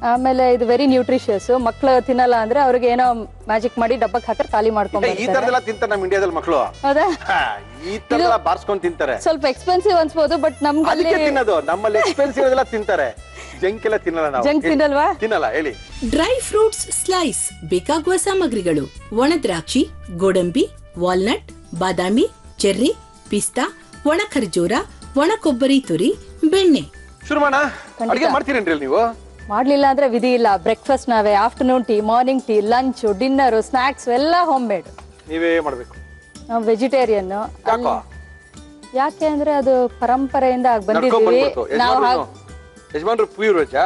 ಆಮೇಲೆ ಇದು ವೆರಿ ನ್ಯೂಟ್ರಿಷಿಯಸ್. ಮಕ್ಳು ತಿನ್ನಲ್ಲ ಅಂದ್ರೆ ಅವ್ರಿಗೆ ಏನೋ ಮ್ಯಾಜಿಕ್ ಮಾಡಿ ಡಬ್ಬಕ್ಕೆ ಹಾಕಿ ಖಾಲಿ ಮಾಡ್ಕೊಂಡು ಈ ತರದೆಲ್ಲ ತಿಂತಾರೆ ನಮ್ಮ ಇಂಡಿಯಾದಲ್ಲಿ ಮಕ್ಕಳು. ಹೌದಾ? ಈ ತರ ಬಾರ್ಸ್ಕೊಂಡು ತಿಂತಾರೆ. ಸ್ವಲ್ಪ ಎಕ್ಸ್ಪೆನ್ಸಿವ್ ಅನ್ಸ್ಬೋದು, ಬಟ್ ನಮ್ಗೆ ತಿನ್ನೋದು ನಮ್ಮಲ್ಲಿ ಎಕ್ಸ್ಪೆನ್ಸಿವ್ ಎಲ್ಲ ತಿಂತಾರೆ, ಜಂಕ್ ಎಲ್ಲ ತಿನ್ನಲ್ಲ ನಾವು. ಜಂಕ್ ತಿನ್ನಲ್ವಾ? ತಿನ್ನಲ್ಲ. ಹೇಳಿ. ಡ್ರೈ ಫ್ರೂಟ್ಸ್ ಸ್ಲೈಸ್ ಬೇಕಾಗುವ ಸಾಮಗ್ರಿಗಳು: ಒಣ ದ್ರಾಕ್ಷಿ, ಗೋಡಂಬಿ, ವಾಲ್ನಟ್, ಬಾದಾಮಿ, ಚೆರ್ರಿ, ಪಿಸ್ತಾ, ಒಣ ಖರ್ಜೂರ, ಒಣ ಕೊಬ್ಬರಿ ತುರಿ, ಬೆಣ್ಣೆ. ಶುರು ಮಾಡೋಣ. ಅಡಿಗೆ ಮಾಡ್ತೀರೇನ್ರಿ ನೀವು? ಮಾಡ್ಲಿಲ್ಲ ಅಂದ್ರೆ ವಿಧಿ ಇಲ್ಲ. ಬ್ರೇಕ್ಫಾಸ್ಟ್ ನಾವೇ, afternoon tea, morning tea, lunch, dinner, snacks ಎಲ್ಲ ಹೋಮ್ ಮೇಡ್. ನೀವೇ ಮಾಡ್ಬೇಕು. ನಾವು ವೆಜಿಟೇರಿಯನ್. ಯಾಕೆ ಅಂದ್ರೆ ಅದು ಪರಂಪರೆಯಿಂದ ಬಂದಿದ್ದೀವಿ ನಾವು. ಯಜಮಾನ್ರು ಪ್ಯೂರ್ ವೆಜ್?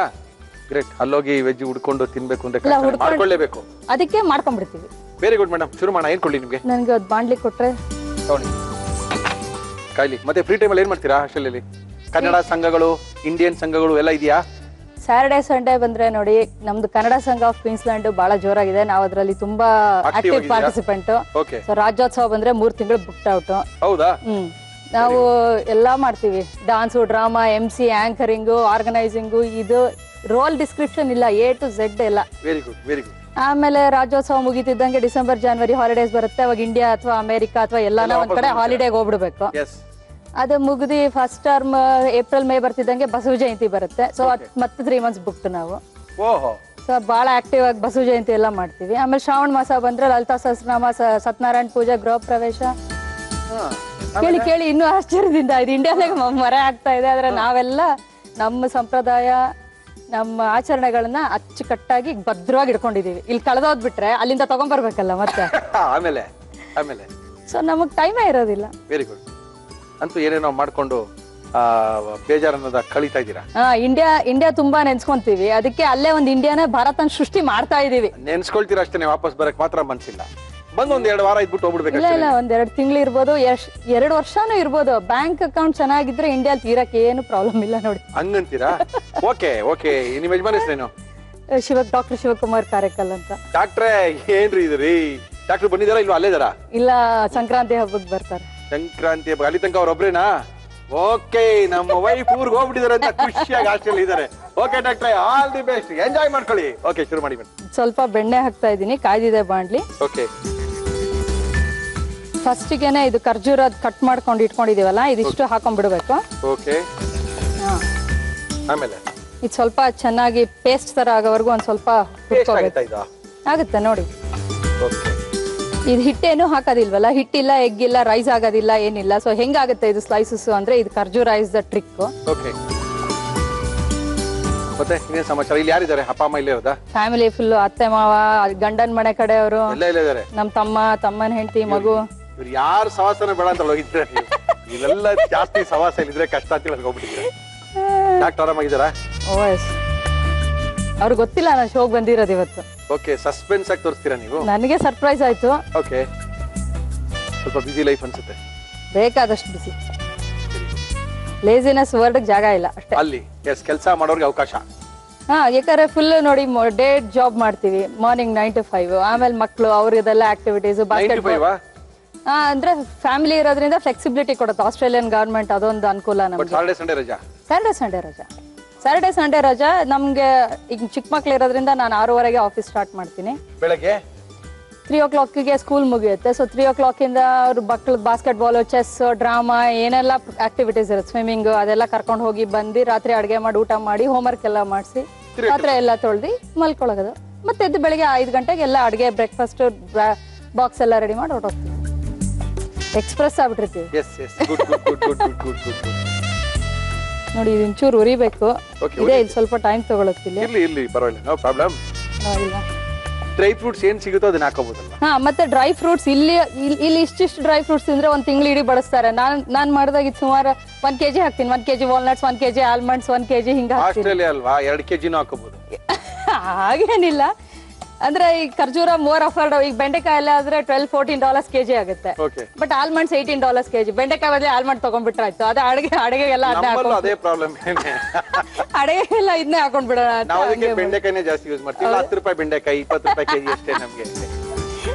ಗ್ರೇಟ್. ಅಲ್ಲೋಗಿ ವೆಜ್ ಹುಡ್ಕೊಂಡು ತಿನ್ಬೇಕು ಅಂದ್ರೆ ಮಾಡ್ಕೊಳ್ಳೇಬೇಕು, ಅದಕ್ಕೆ ಮಾಡ್ಕೊಂಡ್ಬಿಡ್ತೀವಿ. Very good madam. ಶುರು ಮಾಡೋಣ. ಏನ್ ಕೊಡ್ಲಿ ನಿಮ್ಗೆ? ನನ್ಗೆ ಅದು ಬಾಂಡ್ಲಿ ಕೊಟ್ರೆ ಕಾಯ್ಲಿ. ಮತ್ತೆ ಫ್ರೀ ಟೈಮಲ್ಲಿ ಏನ್ ಮಾಡ್ತೀರಾ ಹಾಸ್ಟೆಲಲ್ಲಿ? ಕನ್ನಡ ಸಂಘಗಳು, ಇಂಡಿಯನ್ ಸಂಘಗಳು ಎಲ್ಲ ಇದೆಯಾ? ಸ್ಯಾಟರ್ಡೆ ಸಂಡೇ ಬಂದ್ರೆ ನೋಡಿ, ನಮ್ದು ಕನ್ನಡ ಸಂಘ ಆಫ್ ಕ್ವೀನ್ಸ್ಲ್ಯಾಂಡ್ ಬಹಳ ಜೋರಾಗಿದೆ. ನಾವು ಅದರಲ್ಲಿ ತುಂಬಾ ಆಕ್ಟಿವ್ ಪಾರ್ಟಿಸಿಪೆಂಟ್. ಸೊ ರಾಜ್ಯೋತ್ಸವ ಬಂದ್ರೆ 3 ತಿಂಗಳು ಬುಕ್ಡ್ ಔಟ್. ಹೌದಾ? ನಾವು ಎಲ್ಲಾ ಮಾಡ್ತೀವಿ. ಡಾನ್ಸು, ಡ್ರಾಮಾ, MC, ಆಂಕರಿಂಗು, ಆರ್ಗನೈಸಿಂಗು, ಇದು ರೋಲ್ ಡಿಸ್ಕ್ರಿಪ್ಷನ್ ಇಲ್ಲ, A to Z ಎಲ್ಲ. Very good, very good. ಆಮೇಲೆ ರಾಜ್ಯೋತ್ಸವ ಮುಗಿತಿದ್ದಂಗೆ ಡಿಸೆಂಬರ್, ಜನವರಿ ಹಾಲಿಡೇಸ್ ಬರುತ್ತೆ. ಅವಾಗ ಇಂಡಿಯಾ ಅಥವಾ ಅಮೆರಿಕ ಅಥವಾ ಎಲ್ಲಾನ ಒಂದ್ ಕಡೆ ಹಾಲಿಡೇಗೆ ಹೋಗ್ಬಿಡ್ಬೇಕು. ಅದು ಮುಗಿದಿ ಫಸ್ಟ್ ಟರ್ಮ್ ಏಪ್ರಿಲ್ ಮೇ ಬರ್ತಿದ್ದಂಗೆ ಬಸವ ಜಯಂತಿ ಬರುತ್ತೆ. ಸೊ ಮತ್ತೆ 3 ಮಂತ್ಸ್ ಬುಕ್ಡ್ ನಾವು. ಸೊ ಬಹಳ ಆಕ್ಟಿವ್ ಆಗಿ ಬಸವ ಜಯಂತಿ ಎಲ್ಲ ಮಾಡ್ತೀವಿ. ಆಮೇಲೆ ಶ್ರಾವಣ ಮಾಸ ಬಂದ್ರೆ ಲಲಿತಾ ಸಹಸ್ರನಾಮ, ಸತ್ಯನಾರಾಯಣ ಪೂಜೆ, ಗೃಹ ಪ್ರವೇಶ. ಕೇಳಿ ಇನ್ನೂ ಆಶ್ಚರ್ಯದಿಂದ ಇದು ಇಂಡಿಯಾದಾಗ ಮರೆ ಆಗ್ತಾ ಇದೆ. ಆದ್ರೆ ನಾವೆಲ್ಲ ನಮ್ಮ ಸಂಪ್ರದಾಯ, ನಮ್ಮ ಆಚರಣೆಗಳನ್ನ ಅಚ್ಚುಕಟ್ಟಾಗಿ ಭದ್ರವಾಗಿ ಇಟ್ಕೊಂಡಿದೀವಿ. ಇಲ್ಲಿ ಕಳೆದೋದ್ ಬಿಟ್ರೆ ಅಲ್ಲಿಂದ ತಗೊಂಡ್ಬರ್ಬೇಕಲ್ಲ ಮತ್ತೆ. ಆಮೇಲೆ ಸೊ ನಮಗ್ ಟೈಮೇ ಇರೋದಿಲ್ಲ. Very good. ಅಂತೂ ಏನೇನೋ ಮಾಡ್ಕೊಂಡು ಬೇಜಾರನ್ನೋದ ಕಳೀತಾ ಇದ್ದೀರಾ? ಇಂಡಿಯಾ ತುಂಬಾ ನೆನ್ಸ್ಕೊಂತೀವಿ. ಅದಕ್ಕೆ ಅಲ್ಲೇ ಒಂದ್ ಇಂಡಿಯಾನ ಭಾರತನ ಸೃಷ್ಟಿ ಮಾಡ್ತಾ ಇದೀವಿ. ನೆನ್ಸ್ಕೊಳ್ತೀರಾ ಅಷ್ಟೇ, ವಾಪಸ್ ಬರಕ್ ಮಾತ್ರ ಮನ್ಸಿಲ್ಲ. ಬಂದ್ 1-2 ವಾರ ಇದ್ಬಿಟ್ಟು ಹೋಗ್ಬಿಡ್ಬೇಕು. ಇಲ್ಲ 1-2 ತಿಂಗಳು ಇರ್ಬೋದು, 2 ವರ್ಷನೂ ಇರ್ಬೋದು. ಬ್ಯಾಂಕ್ ಅಕೌಂಟ್ ಚೆನ್ನಾಗಿದ್ರೆ ಇಂಡಿಯಾ ತೀರಕ್ಕೆ ಏನು ಪ್ರಾಬ್ಲಮ್ ಇಲ್ಲ ನೋಡಿ. ಹಂಗಂತೀರಾ? ಓಕೆ. ನಿಮ್ಮ ಯಜಮಾನ್ ಹೆಸರೇನು? ಡಾಕ್ಟರ್ ಶಿವಕುಮಾರ್ ಕಾರೇಕಲ್ ಅಂತ. ಡಾಕ್ಟ್ರೇ ಏನ್ರಿ ಇದು ರೀ? ಡಾಕ್ಟರ್ ಬಂದಿದಾರಾ ಇಲ್ವಾ? ಅಲ್ಲೇ ಇದಾರಾ? ಇಲ್ಲ, ಸಂಕ್ರಾಂತಿ ಹಬ್ಬಕ್ಕೆ ಬರ್ತಾರೆ. ಸಂಕ್ರಾಂತಿ ಹಬ್ಬ ಅಲ್ಲಿ ತನಕ ಅವ್ರೊಬ್ರೇನಾ? ಓಕೆ, ನಮ್ಮ ವೈಫ್ ಊರ್ಗೆ ಹೋಗ್ಬಿಟ್ಟಿದಾರೆ ಅಂತ ಖುಷಿಯಾಗಿ ಹಾಸ್ಟೆಲ್ ಇದಾರೆ. ಓಕೆ ಡಾಕ್ಟ್ರೇ, ಆಲ್ ದಿ ಬೆಸ್ಟ್, ಎಂಜಾಯ್ ಮಾಡ್ಕೊಳ್ಳಿ. ಓಕೆ, ಶುರು ಮಾಡಿ. ಸ್ವಲ್ಪ ಬೆಣ್ಣೆ ಹಾಕ್ತಾ ಇದೀನಿ, ಕಾಯ್ದಿದೆ ಬಾಂಡ್ಲಿ. ಓಕೆ. ಫಸ್ಟಿಗೆನೆ ಇದು ಖರ್ಜೂರ ಕಟ್ ಮಾಡ್ಕೊಂಡು ಇಟ್ಕೊಂಡಿದೀವಲ್ಲ ಇದಿಷ್ಟು ಹಾಕೊಂಡ್ಬಿಡ್ಬೇಕು. ಓಕೆ. ಆಮೇಲೆ ಇದು ಸ್ವಲ್ಪ ಚೆನ್ನಾಗಿ ಪೇಸ್ಟ್ ತರ ಆಗೋವರೆಗೂ ಒಂದ್ ಸ್ವಲ್ಪ ಆಗುತ್ತೆ ನೋಡಿ. ಇದು ಹಿಟ್ಟೇನು ಹಾಕೋದಿಲ್ವಲ್ಲ, ಹಿಟ್ಟಿಲ್ಲ, ಎಗ್ ಇಲ್ಲ, ರೈಸ್ ಆಗೋದಿಲ್ಲ, ಏನಿಲ್ಲ. ಸೊ ಹೆಂಗಾಗುತ್ತೆ ಇದು ಸ್ಲೈಸಸ್ ಅಂದ್ರೆ ಇದು ಖರ್ಜೂರ ಇಸ್ ದ ಟ್ರಿಕ್. ಓಕೆ. ಮತ್ತೆ ಇನ್ನೇನ್ ಸಮಾಚಾರ? ಇಲ್ಲಿ ಯಾರಿದ್ದಾರೆ? ಅಪ್ಪ ಅಮ್ಮ ಇಲ್ಲೇ ಇರೋದಾ? ಫ್ಯಾಮಿಲಿ ಫುಲ್ ಅತ್ತೆ ಮಾವ, ಗಂಡನ್ ಮನೆ ಕಡೆಯವರು, ಎಲ್ಲ ಇದ್ದಾರೆ. ನಮ್ ತಮ್ಮನ ಹೆಂಡತಿ, ಮಗು. ಇವ್ರು ಯಾರು ಸವಾಸನ ಬೇಡ ಅಂತ ಹೋಗಿದ್ರೆ ಇವೆಲ್ಲ ಜಾಸ್ತಿ ಸವಾಸ ಇಲ್ಲಿದ್ರೆ ಕಷ್ಟ ಅಂತ ಹೋಗ್ಬಿಟ್ಟಿದ್ರೆ. ಡಾಕ್ಟರ್ ಆರಾಮಾಗಿದ್ದಾರಾ? ಓಎಸ್. ಅವ್ರಿಗೆ ಗೊತ್ತಿಲ್ಲ ನಾನು ಶೋಗ್ ಬಂದಿರೋದು ಇವತ್ತು. ಓಕೆ. ಸಸ್ಪೆನ್ಸ್ ಆಗಿ ತೋರಿಸ್ತೀರಾ ನೀವು? ನನಗೆ ಸರ್ಪ್ರೈಸ್ ಆಯ್ತು. ಓಕೆ. ಸ್ವಲ್ಪ ಬಿಸಿ ಲೈಫ್ ಅನ್ಸುತ್ತೆ. ಬೇಕಾದಷ್ಟು ಬಿಸಿ. ಲೇಜಿನೆಸ್ ವರ್ಡ್ ಜಾಗ ಇಲ್ಲ ಅಷ್ಟೇ ಅಲ್ಲಿ. ಎಸ್, ಕೆಲಸ ಮಾಡೋರ್ಗೆ ಅವಕಾಶ. ಯಾಕಂದ್ರೆ ಫುಲ್ ನೋಡಿ ಡೇ ಜಾಬ್ ಮಾಡ್ತೀವಿ, ಮಾರ್ನಿಂಗ್ 9 to 5. ಆಮೇಲೆ ಮಕ್ಕಳು ಅವ್ರಿಗೆಲ್ಲ ಆಕ್ಟಿವಿಟೀಸ್, ಬಾಸ್ಕೆಟ್ಬಾಲ್. ಅಂದ್ರೆ ಫ್ಯಾಮಿಲಿ ಇರೋದ್ರಿಂದ ಫ್ಲೆಕ್ಸಿಬಿಲಿಟಿ ಕೊಡುತ್ತೆ ಆಸ್ಟ್ರೇಲಿಯನ್ ಗವರ್ಮೆಂಟ್, ಅದೊಂದು ಅನುಕೂಲ ನಮ್ಗೆ. ಸಾಟರ್ಡೆ ಸಂಡೇ ರಜಾ. ಸ್ಯಾಟರ್ಡೆ ಸಂಡೇ ರಜಾ ನಮ್ಗೆ. ಈಗ ಚಿಕ್ಕ ಮಕ್ಳು ಇರೋದ್ರಿಂದ ನಾನು 6:30ಗೆ ಆಫೀಸ್ ಸ್ಟಾರ್ಟ್ ಮಾಡ್ತೀನಿ. ಬೆಳಗ್ಗೆ 3 o'clockಗೆ ಸ್ಕೂಲ್ ಮುಗಿಯುತ್ತೆ. ಸೊ 3 o'clockಯಿಂದ ಅವ್ರ ಮಕ್ಳು ಬಾಸ್ಕೆಟ್ಬಾಲ್, ಚೆಸ್, ಡ್ರಾಮಾ, ಏನೆಲ್ಲ ಆಕ್ಟಿವಿಟೀಸ್ ಇರುತ್ತೆ, ಸ್ವಿಮ್ಮಿಂಗ್, ಅದೆಲ್ಲ ಕರ್ಕೊಂಡು ಹೋಗಿ ಬಂದು ರಾತ್ರಿ ಅಡುಗೆ ಮಾಡಿ ಊಟ ಮಾಡಿ ಹೋಮ್ವರ್ಕ್ ಎಲ್ಲ ಮಾಡಿಸಿ ಪಾತ್ರೆ ಎಲ್ಲ ತೊಳ್ದು ಮಲ್ಕೊಳ್ಳೋದು. ಮತ್ತೆ ಎದ್ದು ಬೆಳಿಗ್ಗೆ 5 ಗಂಟೆಗೆ ಎಲ್ಲ ಅಡುಗೆ, ಬ್ರೇಕ್ಫಾಸ್ಟ್, ಬಾಕ್ಸ್ ಎಲ್ಲ ರೆಡಿ ಮಾಡಿ ಹೊರಟೋಗ್ತೀವಿ. ಎಕ್ಸ್ಪ್ರೆಸ್ ಆಗ್ಬಿಟ್ಟಿರ್ತೀವಿ. ನೋಡಿ ಇದು ಒಂಚೂರು ಉರಿಬೇಕು. ಇದೇ ಇಲ್ಲಿ ಸ್ವಲ್ಪ ಟೈಮ್ ತಗೊಳುತ್ತೆ. ಇಲ್ಲಿ ಪರವಾಗಿಲ್ಲ, ನೋ ಪ್ರಾಬ್ಲಮ್. ಡ್ರೈ ಫ್ರೂಟ್ಸ್ ಏನ್ ಸಿಗುತ್ತೋ ಅದನ್ನ ಹಾಕೋಬಹುದಲ್ಲ? ಮತ್ತೆ ಡ್ರೈ ಫ್ರೂಟ್ಸ್ ಇಲ್ಲಿ ಇಷ್ಟಿಷ್ಟು ಡ್ರೈ ಫ್ರೂಟ್ಸ್ ತಿಂದ್ರೆ ಒಂದ್ ತಿಂಗಳು ಇಡೀ ಬಳಸ್ತಾರೆ. ನಾನ್ ಮಾಡಿದಾಗ ಸುಮಾರು 1 kg ಹಾಕ್ತೀನಿ. 1 kg walnuts, 1 kg almonds, 1 kg ಹಿಂಗ. ಆಸ್ಟ್ರೇಲಿಯಾ ಅಲ್ವಾ, 2 kgನೂ ಹಾಕೋಬಹುದು. ಹಾಗೇನಿಲ್ಲ. ಅಂದ್ರೆ ಈ ಖರ್ಜೂರ ಮೋರ್ ಅಫೋರ್ಡ್. ಈಗ ಬೆಂಡೆಕಾಯಿ ಎಲ್ಲ ಆದ್ರೆ $12-14 kg ಆಗುತ್ತೆ. But almonds $18 kg. ಬೆಂಡೆಕಾಯಿ ಬದಲು ಆಲ್ಮಂಡ್ ತಗೊಂಡ್ಬಿಟ್ರೆ ಆಯ್ತು. ಅದು ಅಡುಗೆಗೆಲ್ಲ ಅದೇ ಪ್ರಾಬ್ಲಮ್. ಅಡುಗೆಗೆಲ್ಲ ಇದನ್ನೇ ಹಾಕೊಂಡ್ಬಿಡೋಣ. ನಾವು ಅದಕ್ಕೆ ಬೆಂಡೆಕಾಯಿನೇ ಜಾಸ್ತಿ ಯೂಸ್ ಮಾಡ್ತೀವಿ. 10 ರೂಪಾಯಿ ಬೆಂಡೆಕಾಯಿ, 20 ರೂಪಾಯಿ kg ಅಷ್ಟೇ ನಮ್ಗೆ.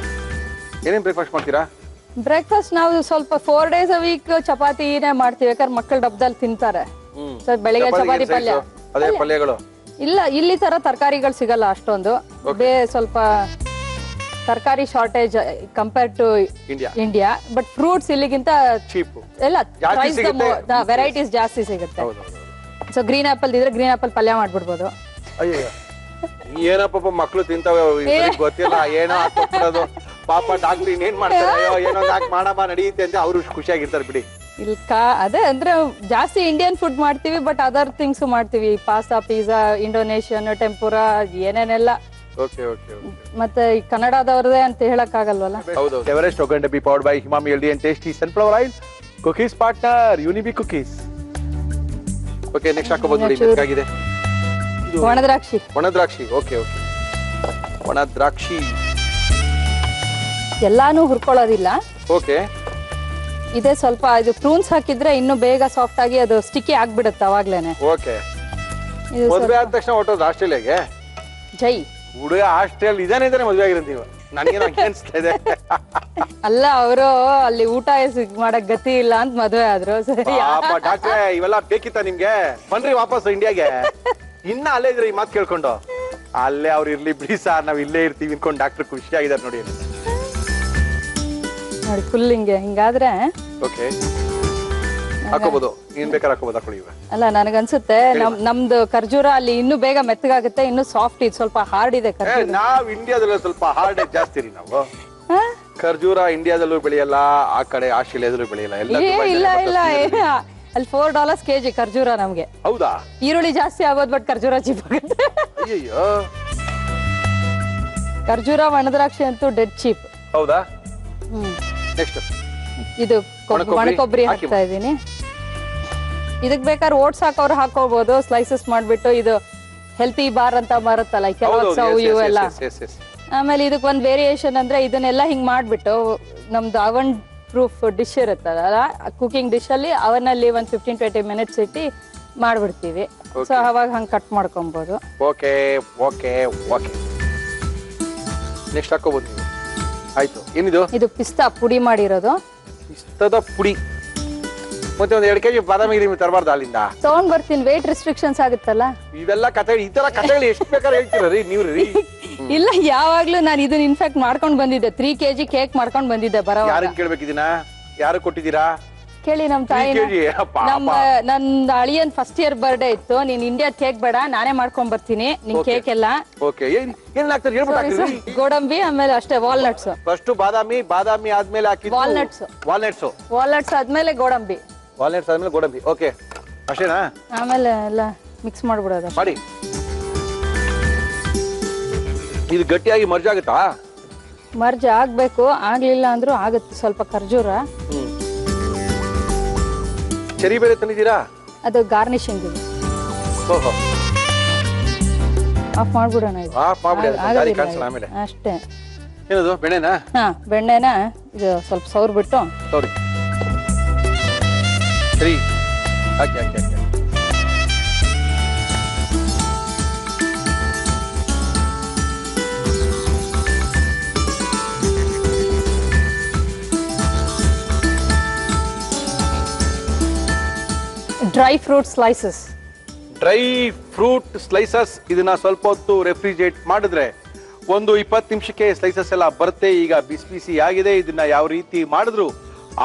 ಏನೇನ್ ಬ್ರೇಕ್ಫಾಸ್ಟ್ ಮಾಡ್ತೀರಾ? ಬ್ರೇಕ್ಫಾಸ್ಟ್ ನಾವು ಸ್ವಲ್ಪ 4 days a week ಚಪಾತಿನೇ ಮಾಡ್ತೀವಿ. ಯಾಕಂದ್ರೆ ಮಕ್ಕಳು ಡಬ್ಬದಲ್ಲಿ ತಿಂತಾರೆ. ಸೊ ಬೆಳಿಗ್ಗೆ ಚಪಾತಿ, ಪಲ್ಯ. ಅದೇ ಪಲ್ಯಗಳು ಇಲ್ಲ, ಇಲ್ಲಿ ತರ ತರಕಾರಿಗಳು ಸಿಗಲ್ಲ ಅಷ್ಟೊಂದು. ಸ್ವಲ್ಪ ತರಕಾರಿ shortage compare to India. But fruits ಇಲ್ಲಿಗಿಂತ ಚೀಪ್ ಎಲ್ಲ, ವೆರೈಟೀಸ್ ಜಾಸ್ತಿ ಸಿಗುತ್ತೆ. ಸೊ ಗ್ರೀನ್ ಆಪಲ್ ಇದ್ರೆ ಗ್ರೀನ್ ಆಪಲ್ ಪಲ್ಯ ಮಾಡ್ಬಿಡ್ಬೋದು. ಏನಪ್ಪ ಮಕ್ಳು ತಿಂತಾವ ಗೊತ್ತಿಲ್ಲ, ಏನೋ ಹಾಕೋದು. ಪಾಪ ಡಾಕ್ಟರ್ ಇನ್ನೇನ್ ಮಾಡ್ತಾರೆ, ಏನೋ ಮಾಡಮ್ಮ ನಡೆಯುತ್ತೆ ಅಂತ ಅವ್ರು ಖುಷಿಯಾಗಿರ್ತಾರೆ ಬಿಡಿ. ಅದೇ ಅಂದ್ರೆ ಜಾಸ್ತಿ ಇಂಡಿಯನ್ ಫುಡ್ ಮಾಡ್ತೀವಿ, ಬಟ್ ಅದರ್ ಥಿಂಗ್ಸ್ ಮಾಡ್ತೀವಿ. ಪಾಸ್ತಾ, ಪಿಜ್ಜಾ, ಇಂಡೋನೇಷಿಯನ್, ಟೆಂಪುರಾ, ಏನೇನೆಲ್ಲ. ಮತ್ತೆ ಕನ್ನಡದವ್ರದೇ ಅಂತ ಹೇಳಕ್ ಆಗಲ್ವಲ್ಲ. ಎವರೆಸ್ಟ್ ಒಗ್ಗಂಡಬಿ powered by Emami healthy and tasty sunflower oil cookies partner Unibic cookies. Okay, next ಹಾಕೋಬಹುದು ನೋಡಿ. ಬೇಕಾಗಿದೆ ಒಣದ್ರಾಕ್ಷಿ. ಓಕೆ. ಒಣದ್ರಾಕ್ಷಿ ಎಲ್ಲಾನು ಹುರ್ಕೊಳ್ಳೋದಿಲ್ಲ. ಓಕೆ. ಇದೇ ಸ್ವಲ್ಪ ಇದು ಪ್ರೂನ್ಸ್ ಹಾಕಿದ್ರೆ ಇನ್ನು ಬೇಗ ಸಾಫ್ಟ್ ಆಗಿ ಅದು ಸ್ಟಿಕ್ಕಿ ಆಗ್ಬಿಡುತ್ತೆ ಅವಾಗ್ಲೇನೆ. ಓಕೆ. ಮದುವೆ ಆದ ತಕ್ಷಣ ಹೊರಟೋದು ಆಸ್ಟ್ರೇಲಿಯಾಗೆ? ಜೈ ಹುಡುಗ ಆಸ್ಟ್ರೇಲಿಯಾ ಇದಾನೆ ಮದುವೆ ಆಗಿರೋದು ನೀವು? ನನಗೆ ಅನ್ಸ್ತಾ ಇದೆ. ಅಲ್ಲ, ಅವರು ಅಲ್ಲಿ ಊಟ ಮಾಡಕ್ ಗತಿ ಇಲ್ಲ ಅಂತ ಮದುವೆ ಆದ್ರು. ಸರಿ ಡಾಕ್ಟ್ರೆ, ಇವೆಲ್ಲ ಬೇಕಿತ್ತ ನಿಮ್ಗೆ? ಬನ್ರಿ ವಾಪಸ್ ಇಂಡಿಯಾಗೆ. ಇನ್ನ ಅಲ್ಲೇ ಇದ್ರೆ ಈ ಮಾತು ಕೇಳ್ಕೊಂಡು. ಅಲ್ಲೇ ಅವ್ರು ಇರ್ಲಿ ಬಿಡಿ ಸಾರ್, ನಾವ್ ಇಲ್ಲೇ ಇರ್ತೀವಿ ಅನ್ಕೊಂಡು ಡಾಕ್ಟರ್ ಖುಷಿ ಆಗಿದ್ದಾರೆ ನೋಡಿ. ನೋಡಿ ಫುಲ್ ಹಿಂಗಾದ್ರೆ ಓಕೆ ಹಾಕೋಬಹುದು. ಏನ್ ಬೇಕಾದ್ರೆ ಹಾಕೋಬಹುದು, ಹಾಕೊಳ್ಳಿ. ಅಲ್ಲ, ನನಗನ್ಸುತ್ತೆ ನಮ್ದು ಖರ್ಜೂರ ಅಲ್ಲಿ ಇನ್ನೂ ಬೇಗ ಮೆತ್ತಗಾಗುತ್ತೆ, ಇನ್ನೂ ಸಾಫ್ಟ್. ಇದು ಸ್ವಲ್ಪ ಹಾರ್ಡ್ ಇದೆ ಖರ್ಜೂರ. ನಾವ್ ಇಂಡಿಯಾದಲ್ಲೂ ಸ್ವಲ್ಪ ಹಾರ್ಡ್ ಜಾಸ್ತಿ ರೀ. ನಾವು ಖರ್ಜೂರ ಇಂಡಿಯಾದಲ್ಲೂ ಬೆಳೆಯಲ್ಲ, ಆ ಕಡೆ ಆಸ್ಟ್ರೇಲಿಯಾದಲ್ಲೂ ಬೆಳೆಯಲ್ಲ. ಇಲ್ಲ ಅಲ್ಲಿ $4 kg ಖರ್ಜೂರ ನಮ್ಗೆ. ಹೌದಾ? ಈರುಳ್ಳಿ ಜಾಸ್ತಿ ಆಗೋದು, ಬಟ್ ಖರ್ಜೂರ ಚೀಪ್ ಆಗುತ್ತೆ. ಅಯ್ಯೋ, ಖರ್ಜೂರ, ಒಣದ್ರಾಕ್ಷಿ ಅಂತೂ ಡೆಡ್ ಚೀಪ್. ಹೌದಾ? ನೆಕ್ಸ್ಟ್ ಇದು ಒಣಕೊಬ್ಬರಿ ಹಾಕ್ತಾ ಇದೀನಿ. ಇದಕ್ ಬೇಕಾದ್ರೆ ಓಟ್ಸ್ ಹಾಕೋರು ಹಾಕೋಬಹುದು, ಸ್ಲೈಸಸ್ ಮಾಡ್ಬಿಟ್ಟು. ಇದು ಹೆಲ್ತಿ ಬಾರ್ ಅಂತ ಬರುತ್ತಲ್ಲ ಕೆಲವು ಎಲ್ಲ. ಆಮೇಲೆ ಇದಕ್ ಒಂದ್ ವೇರಿಯೇಷನ್ ಅಂದ್ರೆ ಇದನ್ನೆಲ್ಲ ಹಿಂಗ್ ಮಾಡ್ಬಿಟ್ಟು ನಮ್ದು ಅವನ್ ಪ್ರೂಫ್ ಡಿಶ್ ಇರುತ್ತಲ್ಲ, ಕುಕಿಂಗ್ ಡಿಶ್ ಅಲ್ಲಿ ಅವನಲ್ಲಿ ಒಂದ್ 15-20 minutes ಇಟ್ಟು ಮಾಡ್ಬಿಡ್ತೀವಿ. ಸೊ ಅವಾಗ ಹಂಗ್ ಕಟ್ ಮಾಡ್ಕೊಬಹುದು. ಓಕೆ. ನೆಕ್ಸ್ಟ್ ಹಾಕೋಬಹುದು. ಆಯ್ತು. ಏನಿದು? ಇದು ಪಿಸ್ತಾ ಪುಡಿ ಮಾಡಿರೋದು. ಪಿಸ್ತಾದ ಪುಡಿ. ಮತ್ತೆ ಒಂದ್ 2 kg ಬಾದಾಮಿ ತರಬಾರ್ದು ಅಲ್ಲಿಂದ? ತಗೊಂಡ್ ಬರ್ತೀನಿ, ವೇಟ್ ರೆಸ್ಟ್ರಿಕ್ಷನ್ಸ್ ಆಗುತ್ತಲ್ಲ. ಇವೆಲ್ಲ ಕತೆ, ಈ ತರ ಕಥೆಗಳು ಎಷ್ಟು ಬೇಕಾದ್ರೆ ಹೇಳ್ತೀರ ರೀ ನೀವು ರೀ. ಇಲ್ಲ ಯಾವಾಗ್ಲೂ ನಾನು ಇದನ್ನ ಇನ್ಫ್ಯಾಕ್ಟ್ ಮಾಡ್ಕೊಂಡ್ ಬಂದಿದ್ದೆ 3 kg ಕೇಕ್ ಮಾಡ್ಕೊಂಡ್ ಬಂದಿದ್ದೆ ಬರೋವಾಗ. ಯಾರಿಗೆ ಕೇಳ್ಬೇಕಿದಿನ? ಯಾರು ಕೊಟ್ಟಿದ್ದೀರಾ? ಕೇಳಿ ನಮ್ ತಾಯಿ. ನಮ್ಮ ನಂದ್ ಅಳಿಯನ್ ಫಸ್ಟ್ ಇಯರ್ ಬರ್ಡೇ ಇತ್ತು. ನೀನ್ ಇಂಡಿಯಾ ಕೇಕ್ ಬೇಡ, ನಾನೇ ಮಾಡ್ಕೊಂಡ್ ಬರ್ತೀನಿ ನಿನ್ ಕೇಕ್ ಎಲ್ಲ. ಓಕೆ, ಏನ್ ಹಾಕ್ತಾರೆ ಹೇಳ್ಬಿಟ್ಟು? ಗೋಡಂಬಿ, ಆಮೇಲೆ ಅಷ್ಟೇ ವಾಲ್ನಟ್ಸ್. ಫಸ್ಟ್ ಬಾದಾಮಿ ಆದ್ಮೇಲೆ ಹಾಕಿದ್ದು ವಾಲ್ನಟ್ಸ್ ಆದ್ಮೇಲೆ ಗೋಡಂಬಿ. ವಾಲ್ನಟ್ಸ್ ಆದ್ಮೇಲೆ ಗೋಡಂಬಿ. ಓಕೆ, ಅಷ್ಟೇನಾ? ಆಮೇಲೆ ಎಲ್ಲ ಮಿಕ್ಸ್ ಮಾಡ್ಬಿಡೋದು. ಮಾಡಿ. ಇದು ಗಟ್ಟಿಯಾಗಿ ಮರ್ಜ್ ಆಗುತ್ತಾ? ಮರ್ಜ್ ಆಗ್ಬೇಕು, ಆಗ್ಲಿಲ್ಲ ಅಂದ್ರೂ ಆಗುತ್ತೆ. ಸ್ವಲ್ಪ ಖರ್ಜೂರ, ಚೆರಿ ಬೇರೆ ತಂದಿದ್ದೀರಾ? ಅದು ಗಾರ್ನಿಶಿಂಗ್. ಓಹೋ, ಆಫ್ ಮಾಡ್ಬಿಡೋಣ ಇದು. ಆಫ್ ಮಾಡ್ಬಿಡಿ ಆಮೇಲೆ. ಅಷ್ಟೇ. ಏನದು ಬೆಣ್ಣೆನಾ? ಹಾ, ಬೆಣ್ಣೆನ ಇದು ಸ್ವಲ್ಪ ಸೌರ್ ಬಿಟ್ಟು. ಸಾರಿ, ಸರಿ, ಹಾಕಿ ಹಾಕಿ ಹಾಕಿ. Dry fruit slices. Dry fruit slices ಇದನ್ನ ಸ್ವಲ್ಪ ಹೊತ್ತು ರೆಫ್ರಿಜರೇಟ್ ಮಾಡಿದ್ರೆ ಒಂದು 20 ನಿಮಿಷಕ್ಕೆ ಸ್ಲೈಸಸ್ ಎಲ್ಲ ಬರುತ್ತೆ. ಈಗ ಬಿಸಿ ಬಿಸಿ ಆಗಿದೆ. ಇದನ್ನ ಯಾವ ರೀತಿ ಮಾಡಿದ್ರು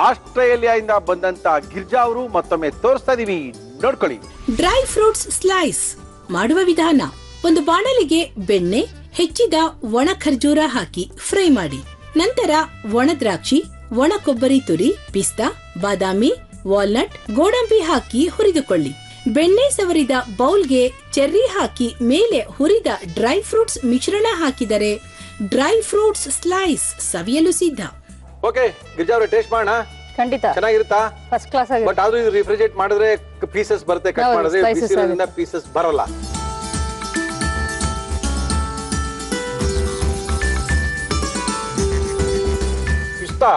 ಆಸ್ಟ್ರೇಲಿಯಾದಿಂದ ಬಂದಂತ ಗಿರ್ಜಾ ಅವರು ಮತ್ತೊಮ್ಮೆ ತೋರಿಸ್ತಾ ಇದೀವಿ, ನೋಡ್ಕೊಳ್ಳಿ. ಡ್ರೈ ಫ್ರೂಟ್ಸ್ ಸ್ಲೈಸ್ ಮಾಡುವ ವಿಧಾನ: ಒಂದು ಬಾಣಲಿಗೆ ಬೆಣ್ಣೆ, ಹೆಚ್ಚಿದ ಒಣ ಖರ್ಜೂರ ಹಾಕಿ ಫ್ರೈ ಮಾಡಿ. ನಂತರ ಒಣ ದ್ರಾಕ್ಷಿ, ಒಣ ಕೊಬ್ಬರಿ ತುರಿ, ಪಿಸ್ತಾ, ಬಾದಾಮಿ, ವಾಲ್ನಟ್, ಗೋಡಂಬಿ ಹಾಕಿ ಹುರಿದುಕೊಳ್ಳಿ. ಬೆಣ್ಣೆ ಸವರಿದ ಬೌಲ್ಗೆ ಚೆರ್ರಿ ಹಾಕಿ ಮೇಲೆ ಹುರಿದ ಡ್ರೈ ಫ್ರೂಟ್ಸ್ ಮಿಶ್ರಣ ಹಾಕಿದರೆ ಡ್ರೈ ಫ್ರೂಟ್ಸ್ ಸ್ಲೈಸ್ ಸವಿಯಲು ಸಿದ್ಧ. ಓಕೆ ಗಿರ್ಜಾ ಅವರೇ, ಟೇಸ್ಟ್ ಮಾಡೋಣ. ಖಂಡಿತ ಚೆನ್ನಾಗಿರುತ್ತಾ? ಫಸ್ಟ್ ಕ್ಲಾಸ್ ಆಗಿದೆ. ಬಟ್ ಆದ್ರೂ ಇದು ರಿಫ್ರಿಜರೇಟ್ ಮಾಡಿದ್ರೆ ಪೀಸಸ್ ಬರುತ್ತೆ, ಕಟ್ ಮಾಡಿದ್ರೆ ಬಿಸಿರೋದ್ರಿಂದ ಪೀಸಸ್ ಬರಲ್ಲ. ಪಿಸ್ತಾ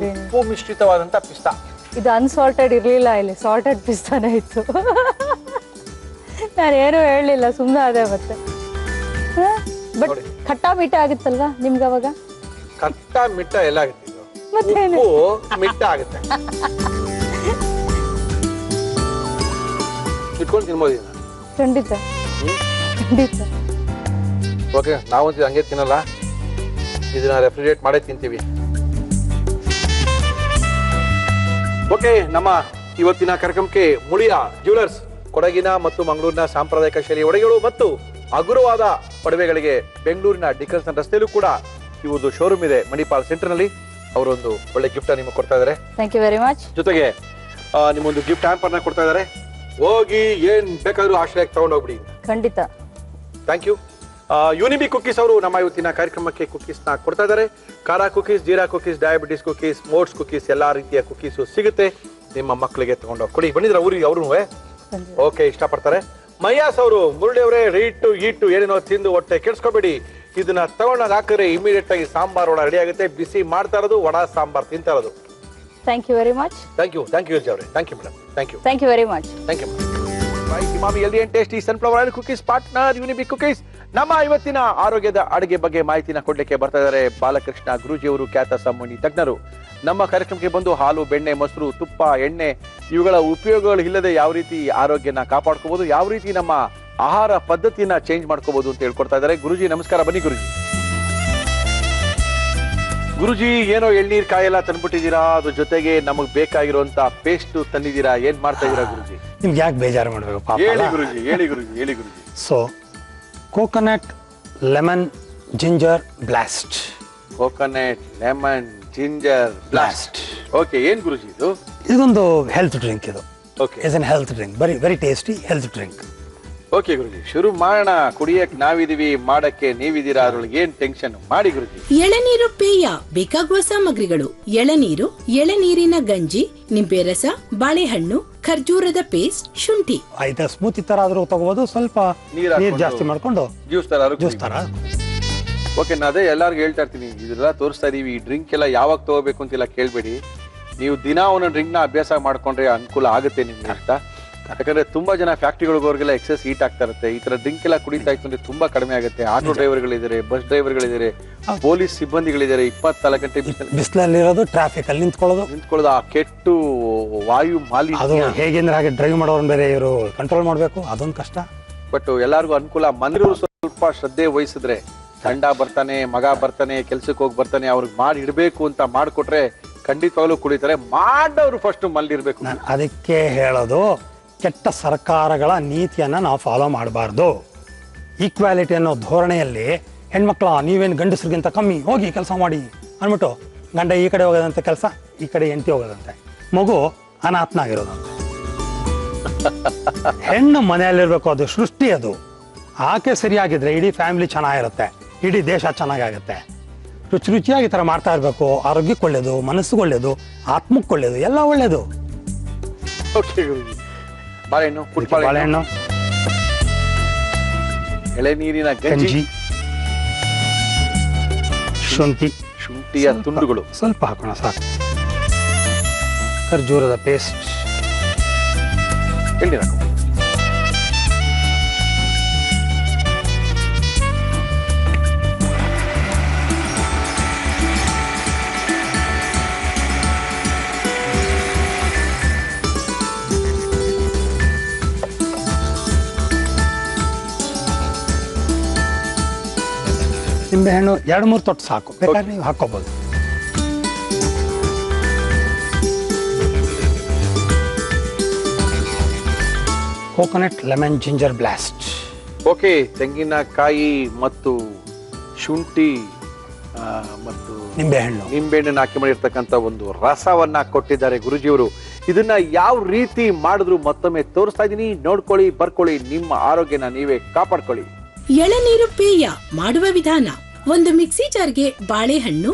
ಉಪ್ಪು ಮಿಶ್ರಿತವಾದಂತ ಪಿಸ್ತಾ. ಇದು ಅನ್ಸಾಲ್ಟೆಡ್ ಇರ್ಲಿಲ್ಲ, ಇಲ್ಲಿ ಸಾಲ್ಟೆಡ್ ಪಿಸ್ತಾನೇ ಇತ್ತು. ನಾನೇನು ಹೇಳಲಿಲ್ಲ, ಸುಮ್ಮನೆ ಅದೇ. ಮತ್ತೆ ಬಟ್ ಖಟ್ಟಾ ಮೀಠ ಆಗುತ್ತಲ್ವಾ ನಿಮ್ಗೆ ಅವಾಗ? ಖಟ್ಟಾ ಮಿಟ್ಟ ಎಲ್ಲ ಆಗುತ್ತೆ, ಮತ್ತೇನು ಮಿಟ್ಟ ಆಗುತ್ತೆ. ಇಟ್ಕೊಂಡು ತಿನ್ಬೋದು. ಖಂಡಿತ ಖಂಡಿತ. ಓಕೆ, ನಾವಂತೂ ಹಂಗೆ ತಿನ್ನಲ್ಲ, ಇದನ್ನ ರೆಫ್ರಿಜರೇಟ್ ಮಾಡೇ ತಿಂತೀವಿ. ಓಕೆ, ನಮ್ಮ ಇವತ್ತಿನ ಕಾರ್ಯಕ್ರಮಕ್ಕೆ ಮುಳಿಯ ಜ್ಯುವೆಲರ್ಸ್, ಕೊಡಗಿನ ಮತ್ತು ಮಂಗಳೂರಿನ ಸಾಂಪ್ರದಾಯಿಕ ಶೈಲಿಯ ಒಡವೆಗಳು ಮತ್ತು ಹಗುರವಾದ ಒಡವೆಗಳಿಗೆ ಬೆಂಗಳೂರಿನ ಡಿಕನ್ಸನ್ ರಸ್ತೆಯಲ್ಲೂ ಕೂಡ ಇವ್ರದ್ದು ಶೋರೂಮ್ ಇದೆ, ಮಣಿಪಾಲ್ ಸೆಂಟರ್ ನಲ್ಲಿ. ಅವರೊಂದು ಒಳ್ಳೆ ಗಿಫ್ಟ್ ನಿಮಗೆ ಕೊಡ್ತಾ ಇದ್ದಾರೆ. Thank you very much. ಜೊತೆಗೆ ನಿಮ್ಮೊಂದು ಗಿಫ್ಟ್ ಹ್ಯಾಂಪರ್ ನ ಕೊಡ್ತಾ ಇದ್ದಾರೆ. ಹೋಗಿ ಏನ್ ಬೇಕಾದ್ರೂ ಆಶ್ರಯಕ್ಕೆ ತಗೊಂಡು ಹೋಗ್ಬಿಡಿ. ಖಂಡಿತ. Thank you. ಯುನಿಬಿ ಕುಕೀಸ್ ಅವರು ನಮ್ಮ ಇವತ್ತಿನ ಕಾರ್ಯಕ್ರಮಕ್ಕೆ ಕುಕೀಸ್ ನ ಕೊಡ್ತಾ ಇದ್ದಾರೆ. ಖಾರ ಕುಕೀಸ್, ಜೀರಾ ಕುಕೀಸ್, ಡಯಾಬಿಟಿಸ್ ಕುಕೀಸ್, ಮೋಟ್ಸ್ ಕುಕೀಸ್, ಎಲ್ಲಾ ರೀತಿಯ ಕುಕೀಸ್ ಸಿಗುತ್ತೆ. ನಿಮ್ಮ ಮಕ್ಕಳಿಗೆ ತಗೊಂಡೋಗಿ ಕೊಡಿ. ಬಂದಿದ್ರ ಊರಿಗೆ ಅವರು? ಓಕೆ, ಇಷ್ಟಪಡ್ತಾರೆ. ಮಯ್ಯಾಸ್ ಅವರು, ಮುರುಳಿ ಅವರೇ, ಈಟು ಏನೇನೋ ತಿಂದು ಹೊಟ್ಟೆ ಕೆಡ್ಸ್ಕೊಬೇಡಿ. ಇದನ್ನ ತಗೊಂಡಾಗ ಹಾಕಿದ್ರೆ ಇಮಿಡಿಯೇಟ್ ಆಗಿ ಸಾಂಬಾರ್ ವಡ ರೆಡಿ ಆಗುತ್ತೆ. ಬಿಸಿ ಮಾಡ್ತಾ ಇರೋದು, ವಡ ಸಾಂಬಾರ್ ತಿಂತಾ ಇರೋದು. Thank you very much. Thank you Girija ಅವರೇ. Thank you madam. Thank you very much. Thank you. Emami healthy and tasty sunflower oil cookies partner Unibic cookies. ನಮ್ಮ ಇವತ್ತಿನ ಆರೋಗ್ಯದ ಅಡುಗೆ ಬಗ್ಗೆ ಮಾಹಿತಿನ ಕೊಡ್ಲಿಕ್ಕೆ ಬರ್ತಾ ಇದ್ದಾರೆ ಬಾಲಕೃಷ್ಣ ಗುರೂಜಿಯವರು, ಖ್ಯಾತ ಸಂವಹನಿ ತಜ್ಞರು. ನಮ್ಮ ಕಾರ್ಯಕ್ರಮಕ್ಕೆ ಬಂದು ಹಾಲು, ಬೆಣ್ಣೆ, ಮೊಸರು, ತುಪ್ಪ, ಎಣ್ಣೆ ಇವುಗಳ ಉಪಯೋಗಗಳು ಇಲ್ಲದೆ ಯಾವ ರೀತಿ ಆರೋಗ್ಯನ ಕಾಪಾಡ್ಕೋಬಹುದು, ಯಾವ ರೀತಿ ನಮ್ಮ ಆಹಾರ ಪದ್ಧತಿಯನ್ನ ಚೇಂಜ್ ಮಾಡ್ಕೋಬಹುದು ಅಂತ ಹೇಳ್ಕೊಡ್ತಾ ಇದ್ದಾರೆ. ಗುರುಜಿ ನಮಸ್ಕಾರ. ಬನ್ನಿ ಗುರುಜಿ. ಗುರುಜಿ, ಏನೋ ಎಳ್ನೀರ್ ಕಾಯೆಲ್ಲ ತಂದ್ಬಿಟ್ಟಿದ್ದೀರಾ, ಅದ್ರ ಜೊತೆಗೆ ನಮಗ್ ಬೇಕಾಗಿರುವಂತ ಪೇಸ್ಟ್ ತಂದಿದ್ದೀರಾ. ಏನ್ ಮಾಡ್ತಾ ಇದೀರಾ ಗುರುಜಿ? ನಿಮ್ಗೆ ಯಾಕೆ ಬೇಜಾರು ಮಾಡ್ಬೇಕು ಪಾಪ? ಹೇಳಿ Guruji. So coconut lemon ginger blast. Coconut lemon ginger blast. Okay, ಏನ್ ಗುರುಜಿ ಇದು? ಇದೊಂದು ಹೆಲ್ತ್ ಡ್ರಿಂಕ್. ಇದು okay, is an health drink, very tasty health drink. Okay Guruji, ಶುರು ಮಾಡೋಣ. ಕುಡಿಯಕ್ ನಾವಿದೀವಿ, ಮಾಡಕ್ಕೆ ನೀವಿದ್ದೀರಾ, ಅದ್ರೊಳಗೆ ಏನ್ ಟೆನ್ಷನ್? ಮಾಡಿ ಗುರುಜಿ. ಎಳನೀರು ಪೇಯ. ಬೇಕಾಗುವ ಸಾಮಗ್ರಿಗಳು: ಎಳನೀರು, ಎಳನೀರಿನ ಗಂಜಿ, ನಿಂಬೆ ರಸ, ಬಾಳೆಹಣ್ಣು, ಖರ್ಜೂರದ ಪೇಸ್ಟ್, ಶುಂಠಿ. ಆಯ್ತಾ, ಸ್ಮೂತಿ ತರ ಆದ್ರೂ ತಗೋಬಹುದು, ಸ್ವಲ್ಪ ನೀರ್ ಜಾಸ್ತಿ ಮಾಡ್ಕೊಂಡು ಜ್ಯೂಸ್ ತರ. ಓಕೆ, ನಾ ಅದೇ ಎಲ್ಲಾರ್ಗು ಹೇಳ್ತಾ ಇರ್ತೀನಿ, ಇದೆಲ್ಲ ತೋರಿಸ್ತಾ ಇದೀವಿ. ಈ ಡ್ರಿಂಕ್ ಎಲ್ಲ ಯಾವಾಗ ತಗೋಬೇಕು ಅಂತೆಲ್ಲ ಕೇಳ್ಬೇಡಿ. ನೀವು ದಿನ ಒಂದೊಂದು ಡ್ರಿಂಕ್ ನ ಅಭ್ಯಾಸ ಮಾಡ್ಕೊಂಡ್ರೆ ಅನುಕೂಲ ಆಗುತ್ತೆ ನಿಮ್ಗೆ ಅಂತ. ಯಾಕಂದ್ರೆ ತುಂಬಾ ಜನ ಫ್ಯಾಕ್ಟ್ರಿಗಳಿಗೋರ್ಗೆಲ್ಲ ಎಕ್ಸೆಸ್ ಹೀಟ್ ಆಗ್ತಾ ಇರುತ್ತೆ. ಈ ತರ ಡ್ರಿಂಕ್ ಎಲ್ಲ ಕುಡಿತಾ ಇತ್ತು ಅಂದ್ರೆ ತುಂಬಾ ಕಡಿಮೆ ಆಗುತ್ತೆ. ಆಟೋ ಡ್ರೈವರ್ಗಳಿದ್ದಾರೆ, ಬಸ್ ಡ್ರೈವರ್ಗಳಿದ್ದಾರೆ, ಪೊಲೀಸ್ ಸಿಬ್ಬಂದಿಗಳಿದ್ದಾರೆ. 24 ಗಂಟೆ ಬಿಸಿಲಲ್ಲಿರೋದು, ಟ್ರಾಫಿಕ್ ಅಲ್ಲಿ ನಿಂತ್ಕೊಳ್ಳೋದು, ಆ ಕೆಟ್ಟು ವಾಯು ಮಾಲಿನ್ಯ. ಅದು ಹೇಗೆಂದ್ರೆ ಹಾಗೆ ಡ್ರೈವ್ ಮಾಡೋರನ್ನ ಬೇರೆ ಇವರು ಕಂಟ್ರೋಲ್ ಮಾಡ್ಬೇಕು, ಅದೊಂದು ಕಷ್ಟ. ಬಟ್ ಎಲ್ಲಾರ್ಗು ಅನುಕೂಲ. ಮನೆಯವರು ಸ್ವಲ್ಪ ಶ್ರದ್ಧೆ ವಹಿಸಿದ್ರೆ ಗಂಡ ಬರ್ತಾನೆ, ಮಗ ಬರ್ತಾನೆ, ಕೆಲ್ಸಕ್ಕೆ ಹೋಗಿ ಬರ್ತಾನೆ, ಅವ್ರಿಗೆ ಮಾಡಿ ಇಡಬೇಕು ಅಂತ ಮಾಡಿಕೊಟ್ರೆ ಖಂಡಿತವಾಗ್ಲೂ ಕುಡಿತಾರೆ. ಮಾಡೋರು ಫಸ್ಟ್ ಮಲ್ಲಿರ್ಬೇಕು. ನಾನು ಅದಕ್ಕೆ ಹೇಳೋದು, ಕೆಟ್ಟ ಸರ್ಕಾರಗಳ ನೀತಿಯನ್ನು ನಾವು ಫಾಲೋ ಮಾಡಬಾರ್ದು. ಈಕ್ವಾಲಿಟಿ ಅನ್ನೋ ಧೋರಣೆಯಲ್ಲಿ ಹೆಣ್ಮಕ್ಳ ನೀವೇನು ಗಂಡಸ್ರಿಗಿಂತ ಕಮ್ಮಿ, ಹೋಗಿ ಕೆಲಸ ಮಾಡಿ ಅಂದ್ಬಿಟ್ಟು ಗಂಡ ಈ ಕಡೆ ಹೋಗೋದಂತೆ ಕೆಲಸ, ಈ ಕಡೆ ಹೆಂಡತಿ ಹೋಗೋದಂತೆ, ಮಗು ಅನಾಥನಾಗಿರೋದಂತೆ. ಹೆಣ್ಣು ಮನೆಯಲ್ಲಿರ್ಬೇಕು, ಅದು ಸೃಷ್ಟಿ. ಅದು ಆಕೆ ಸರಿಯಾಗಿದ್ರೆ ಇಡೀ ಫ್ಯಾಮಿಲಿ ಚೆನ್ನಾಗಿರುತ್ತೆ, ಇಡೀ ದೇಶ ಚೆನ್ನಾಗಾಗುತ್ತೆ. ರುಚಿಯಾಗಿ ಈ ಥರ ಮಾಡ್ತಾ ಇರಬೇಕು. ಆರೋಗ್ಯಕ್ಕೆ ಒಳ್ಳೇದು, ಮನಸ್ಸಿಗೆ ಒಳ್ಳೇದು, ಆತ್ಮಕ್ಕೆ ಒಳ್ಳೇದು, ಎಲ್ಲ ಒಳ್ಳೇದು. ಬಾಳೆಹಣ್ಣು, ಬಾಳೆಹಣ್ಣು, ಎಳೆನೀರಿನ ಗಂಜಿ, ಶುಂಠಿಯ ತುಂಡುಗಳು ಸ್ವಲ್ಪ ಹಾಕೋಣ ಸಾಕು, ಖರ್ಜೂರದ ಪೇಸ್ಟ್, ಎಳ್ನೀರು ಹಾಕೋ. ನಿಂಬೆಹಣ್ಣು 2-3 ತೊಟ್ಟು ಸಾಕು, ಬೇಕಾದ್ರೆ ನೀವು ಹಾಕೋಬಹುದು. Coconut lemon ginger blast. Okay, ತೆಂಗಿನಕಾಯಿ ಮತ್ತು ಶುಂಠಿ ಮತ್ತು ನಿಂಬೆಹಣ್ಣನ್ನು ಹಾಕಿ ಮಾಡಿರ್ತಕ್ಕಂಥ ಒಂದು ರಸವನ್ನ ಕೊಟ್ಟಿದ್ದಾರೆ ಗುರುಜಿಯವರು. ಇದನ್ನ ಯಾವ ರೀತಿ ಮಾಡಿದ್ರು ಮತ್ತೊಮ್ಮೆ ತೋರಿಸ್ತಾ ಇದೀನಿ, ನೋಡ್ಕೊಳ್ಳಿ, ಬರ್ಕೊಳ್ಳಿ, ನಿಮ್ಮ ಆರೋಗ್ಯನ ನೀವೇ ಕಾಪಾಡ್ಕೊಳ್ಳಿ. ಎಳನೀರು ಪೇಯ ಮಾಡುವ ವಿಧಾನ: ಒಂದು ಮಿಕ್ಸಿ ಜಾರ್ಗೆ ಬಾಳೆಹಣ್ಣು,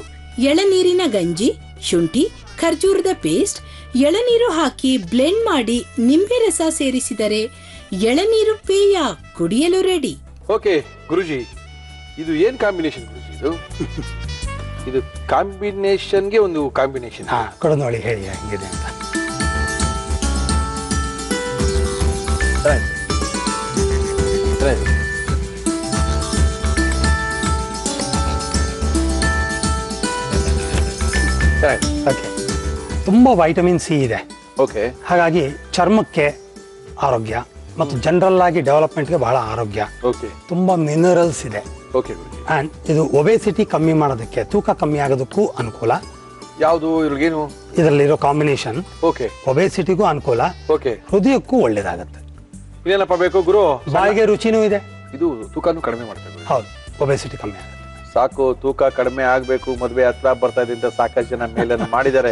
ಎಳನೀರಿನ ಗಂಜಿ, ಶುಂಠಿ, ಖರ್ಜೂರದ ಪೇಸ್ಟ್, ಎಳನೀರು ಹಾಕಿ ಬ್ಲೆಂಡ್ ಮಾಡಿ ನಿಂಬೆ ರಸ ಸೇರಿಸಿದರೆ ಎಳನೀರು ಪೇಯ ಕುಡಿಯಲು ರೆಡಿ. ಓಕೆ ಗುರುಜಿ, ಇದು ಏನ್ ಕಾಂಬಿನೇಷನ್ ಗುರುಜಿ? ಇದು ಕಾಂಬಿನೇಷನ್ಗೆ ಒಂದು ಕಾಂಬಿನೇಷನ್. ಕೊಡು ನೋಡಿ, ಹೇಳಿ ಹೆಂಗಿದೆ ಅಂತ. ತುಂಬಾ ವೈಟಮಿನ್ ಸಿ ಇದೆ. ಓಕೆ, ಹಾಗಾಗಿ ಚರ್ಮಕ್ಕೆ ಆರೋಗ್ಯ ಮತ್ತು ಜನರಲ್ ಆಗಿ ಡೆವಲಪ್ಮೆಂಟ್ಗೆ ಬಹಳ ಆರೋಗ್ಯ. ಓಕೆ, ತುಂಬಾ ಮಿನರಲ್ಸ್ ಇದೆ. ಓಕೆ ಗುರುಜಿ, ಅಂಡ್ ಇದು ಒಬೆಸಿಟಿ ಕಮ್ಮಿ ಮಾಡೋದಕ್ಕೆ, ತೂಕ ಕಮ್ಮಿ ಆಗೋದಕ್ಕೂ ಅನುಕೂಲ. ಯಾವುದು ಇವ್ರಿಗೇನು ಇದರಲ್ಲಿರೋ ಕಾಂಬಿನೇಷನ್? ಓಕೆ, ಒಬೆಸಿಟಿಗೂ ಅನುಕೂಲ, ಓಕೆ, ಹೃದಯಕ್ಕೂ ಒಳ್ಳೇದಾಗತ್ತೆ. ಇನ್ನೇನಪ್ಪ ಬೇಕು ಗುರು? ಬಾಯಿಗೆ ರುಚಿನೂ ಇದೆ, ಇದು ತೂಕನೂ ಕಡಿಮೆ ಮಾಡ್ತಾರೆ. ಹೌದು, ಒಬೆಸಿಟಿ ಕಮ್ಮಿ ಆಗುತ್ತೆ. ಸಾಕು, ತೂಕ ಕಡಿಮೆ ಆಗ್ಬೇಕು, ಮದ್ವೆ ಹತ್ರ ಬರ್ತಾ ಇದೆ ಅಂತ ಸಾಕಷ್ಟು ಜನ ಮೇಲನ್ನು ಮಾಡಿದ್ದಾರೆ.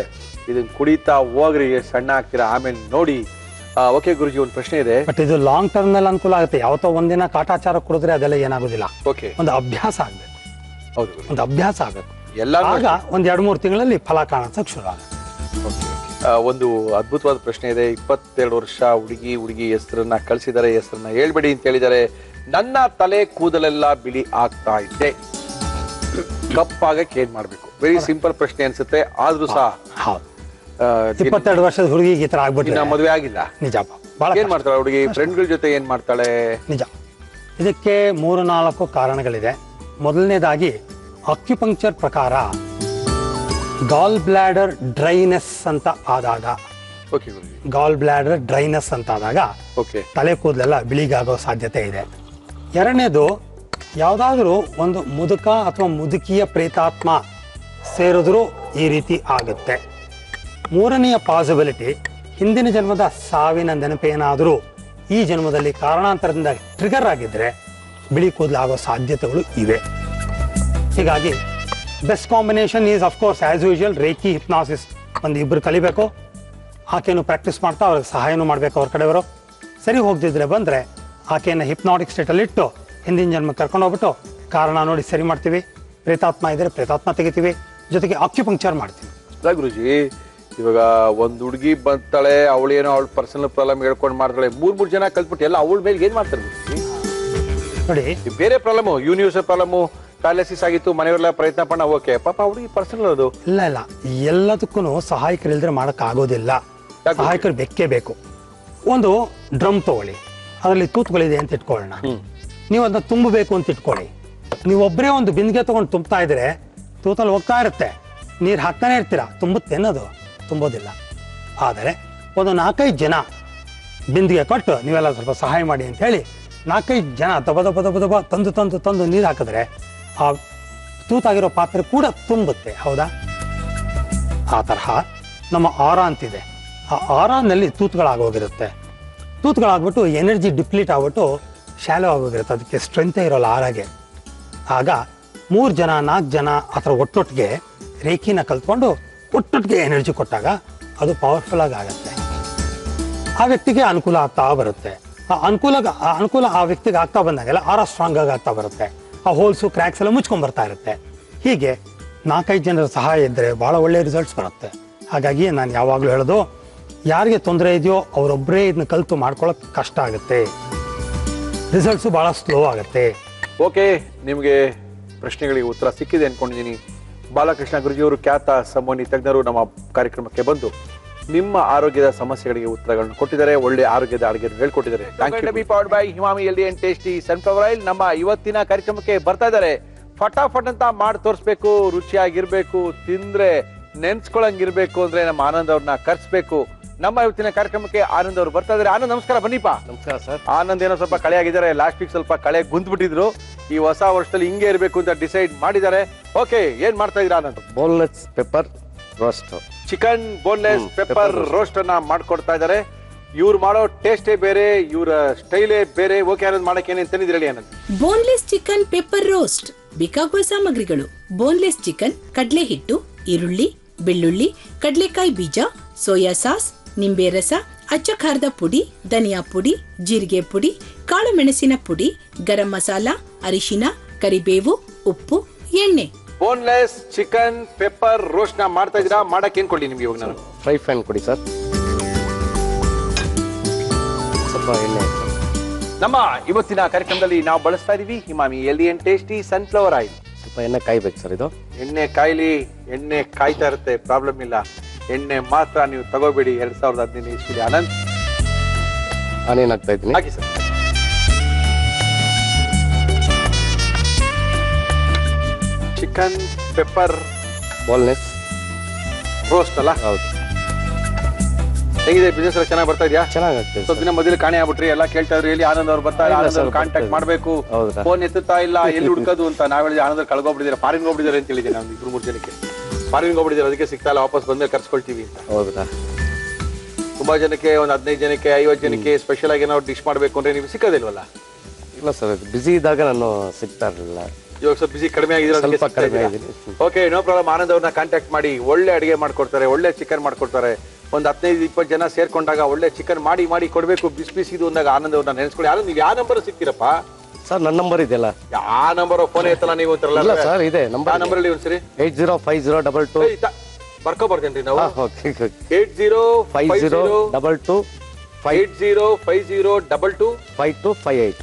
ಇದನ್ನ ಕುಡಿತಾ ಹೋಗ್ರಿ, ಸಣ್ಣ ಆಗ್ತೀರಾ, ಆಮೇಲೆ ನೋಡಿ. ಓಕೆ ಗುರುಜಿ, ಒಂದು ಪ್ರಶ್ನೆ ಇದೆ. ಬಟ್ ಇದು ಲಾಂಗ್ ಟರ್ಮ್ ನಲ್ಲಿ ಅನುಕೂಲ ಆಗುತ್ತೆ. ಯಾವತ್ತೋ ಒಂದಿನ ಕಾಟಾಚಾರ ಕುಡಿದ್ರೆ ಅದೆಲ್ಲ ಏನಾಗೋದಿಲ್ಲ. ಓಕೆ, ಒಂದು ಅಭ್ಯಾಸ ಆಗ್ಬೇಕು. ಹೌದು, ಒಂದು ಅಭ್ಯಾಸ ಆಗಬೇಕು. ಎಲ್ಲ ಆಗ 1-2-3 ತಿಂಗಳಲ್ಲಿ ಫಲ ಕಾಣಿಸಕ್ ಶುರು ಆಗುತ್ತೆ. ಒಂದು ಅದ್ಭುತವಾದ ಪ್ರಶ್ನೆ ಇದೆ. 22 ವರ್ಷ ಹುಡುಗಿ ಹೆಸರನ್ನ ಕಳಿಸಿದ್ದಾರೆ. ಹೆಸರನ್ನ ಹೇಳ್ಬೇಡಿ ಅಂತ ಹೇಳಿದ್ದಾರೆ. ನನ್ನ ತಲೆ ಕೂದಲೆಲ್ಲ ಬಿಳಿ ಆಗ್ತಾ ಇದೆ, ಕಪ್ಪಾಗಕ್ಕೆ ಏನ್ ಮಾಡ್ಬೇಕು? ವೆರಿ ಸಿಂಪಲ್ ಪ್ರಶ್ನೆ ಅನ್ಸುತ್ತೆ, ಆದ್ರೂ ಸಹ 22 ವರ್ಷದ ಹುಡುಗಿಗೆ ಈ ತರ ಆಗ್ಬಿಟ್ಟಿದೆ, ಮದುವೆ ಆಗಿಲ್ಲ. ನಿಜ. ಏನ್ ಮಾಡ್ತಾಳೆ ಹುಡುಗಿ? ಫ್ರೆಂಡ್ಗಳ ಜೊತೆ ಏನ್ ಮಾಡ್ತಾಳೆ? ನಿಜ. ಇದಕ್ಕೆ 3-4 ಕಾರಣಗಳಿದೆ. ಮೊದಲನೇದಾಗಿ ಅಕ್ಯುಪಂಕ್ಚರ್ ಪ್ರಕಾರ ಗಾಲ್ ಬ್ಲಾಡರ್ ಡ್ರೈನೆಸ್ ಅಂತ ಆದಾಗ, ಗಾಲ್ ಬ್ಲಾಡರ್ ಡ್ರೈನೆಸ್ ಅಂತ ಆದಾಗ ತಲೆ ಕೂದಲೆಲ್ಲ ಬಿಳಿಗಾಗೋ ಸಾಧ್ಯತೆ ಇದೆ. ಎರಡನೇದು, ಯಾವುದಾದ್ರೂ ಒಂದು ಮುದುಕ ಅಥವಾ ಮುದುಕಿಯ ಪ್ರೇತಾತ್ಮ ಸೇರಿದ್ರೂ ಈ ರೀತಿ ಆಗುತ್ತೆ. ಮೂರನೆಯ ಪಾಸಿಬಿಲಿಟಿ, ಹಿಂದಿನ ಜನ್ಮದ ಸಾವಿನ ನೆನಪೇನಾದರೂ ಈ ಜನ್ಮದಲ್ಲಿ ಕಾರಣಾಂತರದಿಂದ ಟ್ರಿಗರ್ ಆಗಿದ್ರೆ ಬಿಳಿ ಕೂದಲಾಗೋ ಸಾಧ್ಯತೆಗಳು ಇವೆ. ಹೀಗಾಗಿ best combination is of course as usual reiki hypnosis. ಒಂದು ಇಬ್ಬರು ಕಲಿಬೇಕು, ಆಕೆಯನ್ನು ಪ್ರಾಕ್ಟೀಸ್ ಮಾಡ್ತಾ ಅವ್ರಿಗೆ ಸಹಾಯನೂ ಮಾಡಬೇಕು. ಅವ್ರ ಕಡೆಯವರು ಸರಿ ಹೋಗ್ದಿದ್ರೆ ಬಂದರೆ ಆಕೆಯನ್ನು ಹಿಪ್ನಾಟಿಕ್ ಸ್ಟೇಟಲ್ಲಿ ಇಟ್ಟು ಹಿಂದಿನ ಜನ್ಮ ಕರ್ಕೊಂಡು ಹೋಗ್ಬಿಟ್ಟು ಕಾರಣ ನೋಡಿ ಸರಿ ಮಾಡ್ತೀವಿ. ಪ್ರೇತಾತ್ಮ ಇದ್ರೆ ಪ್ರೇತಾತ್ಮ ತೆಗಿತೀವಿ, ಜೊತೆಗೆ ಆಕ್ಯುಪಂಕ್ಚರ್ ಮಾಡ್ತೀವಿ. ಗುರುಜಿ, ಇವಾಗ ಒಂದ್ ಹುಡುಗಿ ಬಂತಾಳೆ, ಅವಳೇನೋ ಅವಳ ಪರ್ಸನಲ್ ಪ್ರಾಬ್ಲಮ್ ಹೇಳ್ಕೊಂಡು ಮಾಡ್ತಾಳೆ. 3 ಜನ ಕಲ್ತ್ಬಿಟ್ಟು ಎಲ್ಲ ಅವಳ ಮೇಲೆ ಏನ್ ಮಾಡ್ತಾರೆ ನೋಡಿ? ಬೇರೆ ಪ್ರಾಬ್ಲಮ್, ಯೂನಿವರ್ಸಲ್ ಪ್ರಾಬ್ಲಮ್, ಪ್ಯಾರಾಲಿಸಿಸ್ ಆಗಿತ್ತು, ಮನೆಯವರೆಲ್ಲ ಪ್ರಯತ್ನ ಪಣ್ಣ, ಓಕೆ, ಪಾಪ ಹುಡುಗಿ ಪರ್ಸನಲ್ ಅದು. ಇಲ್ಲ, ಎಲ್ಲದಕ್ಕೂ ಸಹಾಯಕರಿಲ್ದ್ರೆ ಮಾಡಕ್ ಆಗೋದಿಲ್ಲ. ಸಹಾಯಕರು ಬೇಕೇ ಬೇಕು. ಒಂದು ಡ್ರಮ್ ತಗೊಳ್ಳಿ, ಅದರಲ್ಲಿ ತೂತುಗಳಿದೆ ಅಂತ ಇಟ್ಕೊಳ್ಳೋಣ. ನೀವು ಅದನ್ನ ತುಂಬಬೇಕು ಅಂತ ಇಟ್ಕೊಳ್ಳಿ. ನೀವೊಬ್ಬರೇ ಒಂದು ಬಿಂದಿಗೆ ತಗೊಂಡು ತುಂಬ್ತಾ ಇದ್ರೆ ತೂತಲ್ಲಿ ಹೋಗ್ತಾ ಇರುತ್ತೆ, ನೀರು ಹಾಕ್ತಾನೆ ಇರ್ತೀರಾ, ತುಂಬುತ್ತೇನದು? ತುಂಬೋದಿಲ್ಲ. ಆದರೆ ಒಂದು 4-5 ಜನ ಬಿಂದಿಗೆ ಕೊಟ್ಟು ನೀವೆಲ್ಲ ಸ್ವಲ್ಪ ಸಹಾಯ ಮಾಡಿ ಅಂತ ಹೇಳಿ 4-5 ಜನ ದಬ ದಬ ದಬ ದಬ ತಂದು ನೀರು ಹಾಕಿದ್ರೆ ಆ ತೂತಾಗಿರೋ ಪಾತ್ರೆ ಕೂಡ ತುಂಬುತ್ತೆ, ಹೌದಾ? ಆ ತರಹ ನಮ್ಮ ಆರ ಅಂತಿದೆ, ಆ ಆರಾನಲ್ಲಿ ತೂತುಗಳಾಗೋಗಿರುತ್ತೆ. ತೂತುಗಳಾಗ್ಬಿಟ್ಟು ಎನರ್ಜಿ ಡಿಪ್ಲೀಟ್ ಆಗ್ಬಿಟ್ಟು ಶಾಲೋ ಆಗೋಗಿರುತ್ತೆ, ಅದಕ್ಕೆ ಸ್ಟ್ರೆಂತೇ ಇರೋಲ್ಲ ಆರಾಗೆ. ಆಗ 3 ಜನ 4 ಜನ ಆ ಥರ ಒಟ್ಟೊಟ್ಟಿಗೆ ರೇಖಿನ ಕಲ್ತ್ಕೊಂಡು ಒಟ್ಟೊಟ್ಟಿಗೆ ಎನರ್ಜಿ ಕೊಟ್ಟಾಗ ಅದು ಪವರ್ಫುಲ್ ಆಗುತ್ತೆ. ಆ ವ್ಯಕ್ತಿಗೆ ಅನುಕೂಲ ಆಗ್ತಾ ಬರುತ್ತೆ. ಆ ಅನುಕೂಲ ಆ ವ್ಯಕ್ತಿಗೆ ಆಗ್ತಾ ಬಂದಾಗೆಲ್ಲ ಆರ ಸ್ಟ್ರಾಂಗ್ ಆಗ್ತಾ ಬರುತ್ತೆ. ಆ ಹೋಲ್ಸು ಕ್ರ್ಯಾಕ್ಸ್ ಎಲ್ಲ ಮುಚ್ಕೊಂಡ್ ಬರ್ತಾ ಇರುತ್ತೆ. ಹೀಗೆ 4-5 ಜನರ ಸಹಾಯ ಇದ್ದರೆ ಭಾಳ ಒಳ್ಳೆ ರಿಸಲ್ಟ್ಸ್ ಬರುತ್ತೆ. ಹಾಗಾಗಿ ನಾನು ಯಾವಾಗಲೂ ಹೇಳೋದು, ಯಾರಿಗೆ ತೊಂದರೆ ಇದೆಯೋ ಅವರೊಬ್ಬರೇ ಇದನ್ನ ಕಲಿತು ಮಾಡ್ಕೊಳ್ಳೋಕೆ ಕಷ್ಟ ಆಗುತ್ತೆ, ರಿಸಲ್ಟ್ಸು ಭಾಳ ಸ್ಲೋ ಆಗುತ್ತೆ. ಓಕೆ, ನಿಮಗೆ ಪ್ರಶ್ನೆಗಳಿಗೆ ಉತ್ತರ ಸಿಕ್ಕಿದೆ ಅನ್ಕೊಂಡಿದ್ದೀನಿ. ಬಾಲಕೃಷ್ಣ ಗುರುಜಿಯವರು ಖ್ಯಾತ ಸಂವಹನಿ ತಜ್ಞರು ನಮ್ಮ ಕಾರ್ಯಕ್ರಮಕ್ಕೆ ಬಂದು ನಿಮ್ಮ ಆರೋಗ್ಯದ ಸಮಸ್ಯೆಗಳಿಗೆ ಉತ್ತರಗಳನ್ನು ಕೊಟ್ಟಿದ್ದಾರೆ. ಒಳ್ಳೆ ಆರೋಗ್ಯದ ಅಡುಗೆಯನ್ನು ಹೇಳ್ಕೊಟ್ಟಿದ್ದಾರೆ. Powered by Emami healthy and tasty sunflower oil ನಮ್ಮ ಇವತ್ತಿನ ಕಾರ್ಯಕ್ರಮಕ್ಕೆ ಬರ್ತಾ ಇದ್ದಾರೆ. ಫಟಾಫಟ್ ಅಂತ ಮಾಡಿ ತೋರಿಸ್ಬೇಕು, ರುಚಿಯಾಗಿರ್ಬೇಕು, ತಿಂದ್ರೆ ನೆನ್ಸ್ಕೊಳಂಗಿರ್ಬೇಕು ಅಂದ್ರೆ ನಮ್ಮ ಆನಂದ್ ಅವ್ರನ್ನ ಕರ್ಸ್ಬೇಕು. ನಮ್ಮ ಇವತ್ತಿನ ಕಾರ್ಯಕ್ರಮಕ್ಕೆ ಆನಂದ್ ಅವರು ಬರ್ತಾ ಇದ್ದಾರೆ. ಆನಂದ್ ನಮಸ್ಕಾರ, ಬನ್ನಿಪ್ಪ. ನಮಸ್ಕಾರ ಸರ್. ಆನಂದ್ ಏನೋ ಸ್ವಲ್ಪ ಕಳೆ ಆಗಿದ್ದಾರೆ, ಲಾಸ್ಟ್ ವೀಕ್ ಸ್ವಲ್ಪ ಕಳೆ ಗುಂತ್ಬಿಟ್ಟಿದ್ರು. ಈ ಹೊಸ ವರ್ಷದಲ್ಲಿ ಹಿಂಗೆ ಇರಬೇಕು ಅಂತ ಡಿಸೈಡ್ ಮಾಡಿದ್ದಾರೆ. ಓಕೆ, ಏನ್ ಮಾಡ್ತಾ ಇದ್ದೀರಾ Anand? Boneless pepper roast, chicken boneless pepper roast ಅನ್ನ ಮಾಡ್ಕೊಡ್ತಾ ಇದ್ದಾರೆ. ಇವ್ರು ಮಾಡೋ ಟೇಸ್ಟೇ ಬೇರೆ, ಇವರ ಸ್ಟೈಲೇ ಬೇರೆ. ಓಕೆ ಆನಂದ್, ಮಾಡಕ್ಕೆ ಏನೇನು ತಂದಿದ್ದೀರಿ ಹೇಳಿ Anand? Boneless chicken pepper roast ಬೇಕಾಗುವ ಸಾಮಗ್ರಿಗಳು: ಬೋನ್ಲೆಸ್ ಚಿಕನ್, ಕಡಲೆ ಹಿಟ್ಟು, ಈರುಳ್ಳಿ, ಬೆಳ್ಳುಳ್ಳಿ, ಕಡಲೆಕಾಯಿ ಬೀಜ, ಸೋಯಾ ಸಾಸ್, ನಿಂಬೆ ರಸ, ಅಚ್ಚ ಖಾರದ ಪುಡಿ, ಧನಿಯಾ ಪುಡಿ, ಜೀರಿಗೆ ಪುಡಿ, ಕಾಳು ಮೆಣಸಿನ ಪುಡಿ, ಗರಂ ಮಸಾಲ, ಅರಿಶಿನ, ಕರಿಬೇವು, ಉಪ್ಪು, ಎಣ್ಣೆ. ಬೋನ್ಲೆಸ್ ಚಿಕನ್ ಪೆಪ್ಪರ್ ರೋಸ್ಟ್ ನ ಮಾಡ್ತಾ ಇದ್ದೀರಾ. ಮಾಡಕ್ಕೆ ಏನ್ ಕೊಡಿ ನಿಮ್ಗೆ ಇವಾಗ? ನಾನು ಫ್ರೈ ಪ್ಯಾನ್ ಕೊಡಿ ಸರ್. ಸ್ವಲ್ಪ ಎಣ್ಣೆ. ನಮ್ಮ ಇವತ್ತಿನ ಕಾರ್ಯಕ್ರಮದಲ್ಲಿ ನಾವು ಬಳಸ್ತಾ ಇದೀವಿ Emami healthy and tasty sunflower oil. ಸ್ವಲ್ಪ ಎಣ್ಣೆ ಕಾಯ್ಬೇಕು ಸರ್. ಇದು ಎಣ್ಣೆ ಕಾಯ್ಲಿ, ಎಣ್ಣೆ ಕಾಯ್ತಾ ಇರುತ್ತೆ, ಪ್ರಾಬ್ಲಮ್ ಇಲ್ಲ. ಎಣ್ಣೆ ಮಾತ್ರ ನೀವು ತಗೋಬೇಡಿ. 2015 ಇಸ್ವಿಲಿ. ಆನಂದ್, ಆನಿಯನ್ ಹಾಕ್ತಾ ಇದ್ದೀನಿ. ಹಾಕಿ sir. Chicken pepper boneless roast ಅಲ್ಲ? ಹೌದು. ಹೇಗಿದೆ ಬಿಸ್ನೆಸ್ ಎಲ್ಲ ಚೆನ್ನಾಗಿ ಬರ್ತಾ ಇದೆಯಾ? ಚೆನ್ನಾಗಿ ಆಗ್ತದೆ. ಸ್ವಲ್ಪ ದಿನ ಮೊದಲು ಕಾಣೆ ಆಗ್ಬಿಟ್ರಿ, ಎಲ್ಲ ಕೇಳ್ತಾ ಇದ್ರಿ ಎಲ್ಲಿ ಆನಂದ್ ಅವ್ರು ಬರ್ತಾ ಇಲ್ಲ, ಆನಂದ್ ಅವ್ರು ಕಾಂಟ್ಯಾಕ್ಟ್ ಮಾಡ್ಬೇಕು, ಫೋನ್ ಎತ್ತುತ್ತಾ ಇಲ್ಲ, ಎಲ್ಲಿ ಹುಡ್ಕೋದು ಅಂತ. ನಾವ್ ಹೇಳಿದ್ರೆ ಆನಂದ್ ಕಳ್ಕೊಬಿಟ್ಟಿದ್ದೀರಾ, ಫಾರಿನ್ ಹೋಗ್ಬಿಟ್ಟಿದ್ದಾರೆ ಅಂತ ಹೇಳಿದೆ. ನಾವು 2-3 ಜನಕ್ಕೆ ಫಾರಿನ್ ಹೋಗ್ಬಿಟ್ಟಿದ್ದಾರೆ, ಅದಕ್ಕೆ ಸಿಗ್ತಾ ಇಲ್ಲ, ವಾಪಸ್ ಬಂದ್ರೆ ಕರ್ಸ್ಕೊಳ್ತೀವಿ ಅಂತ. ಹೌದಾ? ತುಂಬಾ ಜನಕ್ಕೆ, ಒಂದು 15 ಜನಕ್ಕೆ 50 ಜನಕ್ಕೆ ಸ್ಪೆಷಲ್ ಆಗಿ ನಾವು ಡಿಶ್ ಮಾಡ್ಬೇಕು ಅಂದ್ರೆ ನೀವು ಸಿಗೋದಿಲ್ವಲ್ಲ? ಇಲ್ಲ ಸರ್, ಬಿಸಿ ಇದ್ದಾಗ ನಾನು ಸಿಗ್ತಾ ಇರಲಿಲ್ಲ. ಇವಾಗ ಸ್ವಲ್ಪ ಬಿಸಿ ಕಡಿಮೆ ಆಗಿದ್ರೆ ಸ್ವಲ್ಪ ಕಡಿಮೆ ಆಗಿದ್ದೀನಿ. Okay, no problem. ಆನಂದ್ ಅವ್ರನ್ನ ಕಾಂಟ್ಯಾಕ್ಟ್ ಮಾಡಿ, ಒಳ್ಳೆ ಅಡಿಗೆ ಮಾಡ್ಕೊಡ್ತಾರೆ, ಒಳ್ಳೆ ಚಿಕನ್ ಮಾಡ್ಕೊಡ್ತಾರೆ. ಒಂದು 15-20 ಜನ ಸೇರ್ಕೊಂಡಾಗ ಒಳ್ಳೆ ಚಿಕನ್ ಮಾಡಿ ಕೊಡ್ಬೇಕು, ಬಿಸಿ ಇದು ಅಂದಾಗ ಆನಂದ್ ಅವ್ರನ್ನ ನೆನೆಸ್ಕೊಳ್ಳಿ. ಆನಂದ್, ನೀವು ಯಾವ ನಂಬರ್ ಸಿಗ್ತೀರಪ್ಪ? ಸರ್, ನನ್ನ ನಂಬರ್ ಇದೆಯಲ್ಲ. ಯಾವ ನಂಬರ್? ಫೋನ್ ಐತಲ್ಲ ನೀವು ಅಂತಾರಲ್ಲ? ಇಲ್ಲ ಸರ್, ಇದೆ ನಂಬರ್. ನಂಬರ್ ಅಲ್ಲಿ ಒಂದ್ಸರಿ 805022 ಬರ್ಕೊ ಬರ್ತೇನ್ರಿ ನಾವು. 805022 5258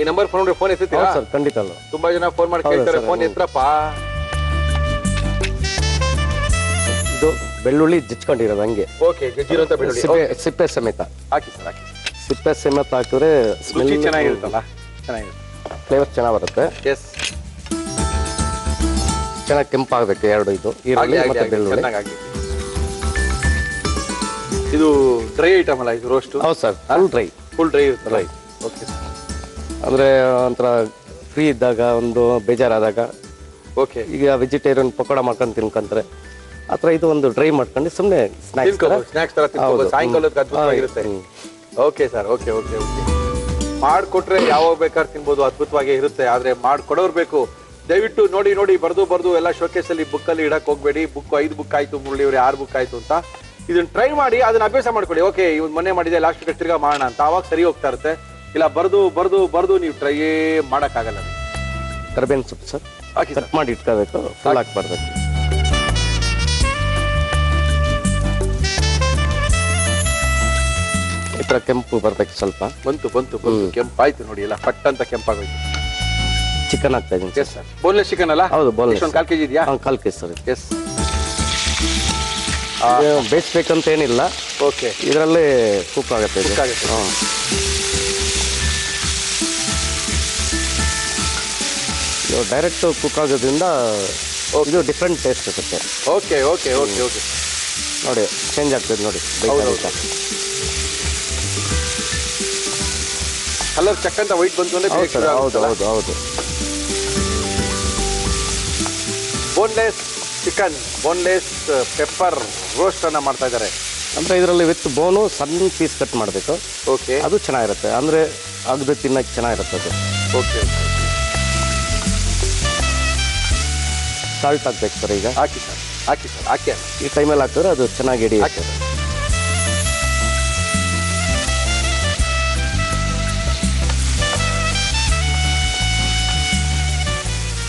ಈ ನಂಬರ್ ಫೋನ್ ಎತ್ತೀರಾ ಸರ್? ಖಂಡಿತ. ತುಂಬಾ ಜನ ಫೋನ್ ಮಾಡಿ ಕೇಳ್ತಾರೆ, ಫೋನ್ ಎತ್ತರಪ್ಪ. ಇದು ಬೆಳ್ಳುಳ್ಳಿ ಜಜ್ಕೊಂಡಿರೋದು ಹಂಗೆ. ಓಕೆ, ಜಜ್ಜಿರೋಂತ ಬೆಳ್ಳುಳ್ಳಿ ಸಿಪ್ಪೆ ಸಮೇತ ಹಾಕಿ ಸರ್, ಹಾಕಿ. ಸಿಪ್ಪೆ ಸಮೇತ ಹಾಕಿದ್ರೆ ಸ್ಮೆಲ್ ಚೆನ್ನಾಗಿರುತ್ತಲ್ಲ, ಚೆನ್ನಾಗಿರುತ್ತೆ, ಫ್ಲೇವರ್ ಚೆನ್ನಾಗಿ ಬರುತ್ತೆ. ಎಸ್, ಚೆನ್ನಾಗಿ ಕೆಂಪಾಗಬೇಕು. ಎರಡು ಇದು ಈರುಳ್ಳಿ ಮತ್ತೆ ಬೆಳ್ಳುಳ್ಳಿ. ಇದು ಡ್ರೈ ಐಟಮ್ ಅಲ್ಲ ಇದು ರೋಸ್ಟ್? ಹೌದು ಸರ್, ಫುಲ್ ಡ್ರೈ ಇರುತ್ತೆ. Right, okay sir. ಅಂದರೆ ಒಂಥರ ಫ್ರೀ ಇದ್ದಾಗ, ಒಂದು ಬೇಜಾರಾದಾಗ, ಓಕೆ, ಈಗ ವೆಜಿಟೇರಿಯನ್ ಪಕೋಡ ಮಾಡ್ಕೊಂಡು ತಿನ್ಕೊಂತಾರೆ ಆ ಥರ ಇದು ಒಂದು ಡ್ರೈ ಮಾಡ್ಕೊಂಡು ಸುಮ್ಮನೆ ಸ್ನಾಕ್ಸ್ ತರ ತಿನ್ಕೋಬಹುದು. ಸಾಯಂಕಾಲಕ್ಕೆ ಅದ್ಭುತವಾಗಿರುತ್ತೆ. Okay sir, okay. ಮಾಡ್ಕೊಟ್ರೆ ಯಾವಾಗ ಬೇಕಾದ್ರೆ ತಿನ್ಬೋದು, ಅದ್ಭುತವಾಗಿ ಇರುತ್ತೆ. ಆದ್ರೆ ಮಾಡ್ಕೊಡೋರು ಬೇಕು. ದಯವಿಟ್ಟು ನೋಡಿ ಬರ್ದು ಎಲ್ಲ ಶೋಕೇಸ್ ಅಲ್ಲಿ ಬುಕ್ ಅಲ್ಲಿ ಇಡಕ್ ಹೋಗ್ಬೇಡಿ. ಬುಕ್ 5 ಬುಕ್ ಆಯ್ತು, ಮುರಳಿ ಅವ್ರು 6 ಬುಕ್ ಆಯ್ತು ಅಂತ. ಇದನ್ನ ಟ್ರೈ ಮಾಡಿ, ಅದನ್ನ ಅಭ್ಯಾಸ ಮಾಡ್ಕೊಳ್ಳಿ. ಓಕೆ, ಇವ್ ಮೊನ್ನೆ ಮಾಡಿದೆ, ಲಾಸ್ಟ್ ತಿರ್ಗಾ ಮಾಡೋಣ ಅಂತ, ಅವಾಗ ಸರಿ ಹೋಗ್ತಾ ಇರುತ್ತೆ. ಇಲ್ಲ ಬರ್ದು ನೀವು ಟ್ರೈಯೇ ಮಾಡಕ್ಕಾಗಲ್ಲ. ಕರಿಬೇವಿನ ಸೊಪ್ಪು ಸರ್ ಕಟ್ ಮಾಡಿ ಇಟ್ಕೋಬೇಕು, ಫುಲ್ ಹಾಕ್ಬಾರ್ಬೇಕು. ಈ ಥರ ಕೆಂಪು ಬರ್ಬೇಕು. ಸ್ವಲ್ಪ ಬಂತು ಕೆಂಪಾಯ್ತು ನೋಡಿ, ಎಲ್ಲ ಪಟ್ ಅಂತ ಕೆಂಪಾಗೋಯ್ತು. ಚಿಕನ್ ಹಾಕ್ತಾ ಇದ್ದೀನಿ. ಎಸ್ ಸರ್, ಬೋನ್ಲೆಸ್ ಚಿಕನ್ ಅಲ್ಲ? ಹೌದು, ಬೋನ್ಲೆಸ್. 1 kg ಇದೆಯಾ? 1 kg ಸರ್. ಎಸ್, ಬೇಯಿಸ್ಬೇಕಂತ ಏನಿಲ್ಲ. ಓಕೆ, ಇದರಲ್ಲೇ ಕುಕ್ ಆಗುತ್ತೆ. ಡೈರೆಕ್ಟ್ ಕುಕ್ ಆಗೋದ್ರಿಂದ ಇದು ಡಿಫ್ರೆಂಟ್ ಟೇಸ್ಟ್ ಇರುತ್ತೆ. ಓಕೆ. ನೋಡಿ, ಚೇಂಜ್ ಆಗ್ತದೆ ನೋಡಿ. ಕಲರ್ ಚಕ್ಕಂತ ವೈಟ್ ಬಂತು ಅಂದ್ರೆ ಹೌದು ಹೌದು ಹೌದು. Boneless chicken, boneless pepper roast ಅನ್ನ ಮಾಡ್ತಾ ಇದ್ದಾರೆ. ಅಂದ್ರೆ ಇದರಲ್ಲಿ ವಿತ್ ಬೋನು ಸಣ್ಣ ಪೀಸ್ ಕಟ್ ಮಾಡಬೇಕು. ಓಕೆ, ಅದು ಚೆನ್ನಾಗಿರುತ್ತೆ, ಅಂದ್ರೆ ಅಗ್ದು ತಿನ್ನಕ್ಕೆ ಚೆನ್ನಾಗಿರುತ್ತೆ ಅದು. ಓಕೆ, ಸಾಲ್ಟ್ ಹಾಕ್ಬೇಕು ಸರ್. ಈಗ ಹಾಕಿ ಸರ್, ಹಾಕಿ ಸರ್, ಹಾಕಿ. ಈ ಟೈಮಲ್ಲಿ ಹಾಕಿದ್ರೆ ಅದು ಚೆನ್ನಾಗಿ ಹಿಡಿಯುತ್ತೆ.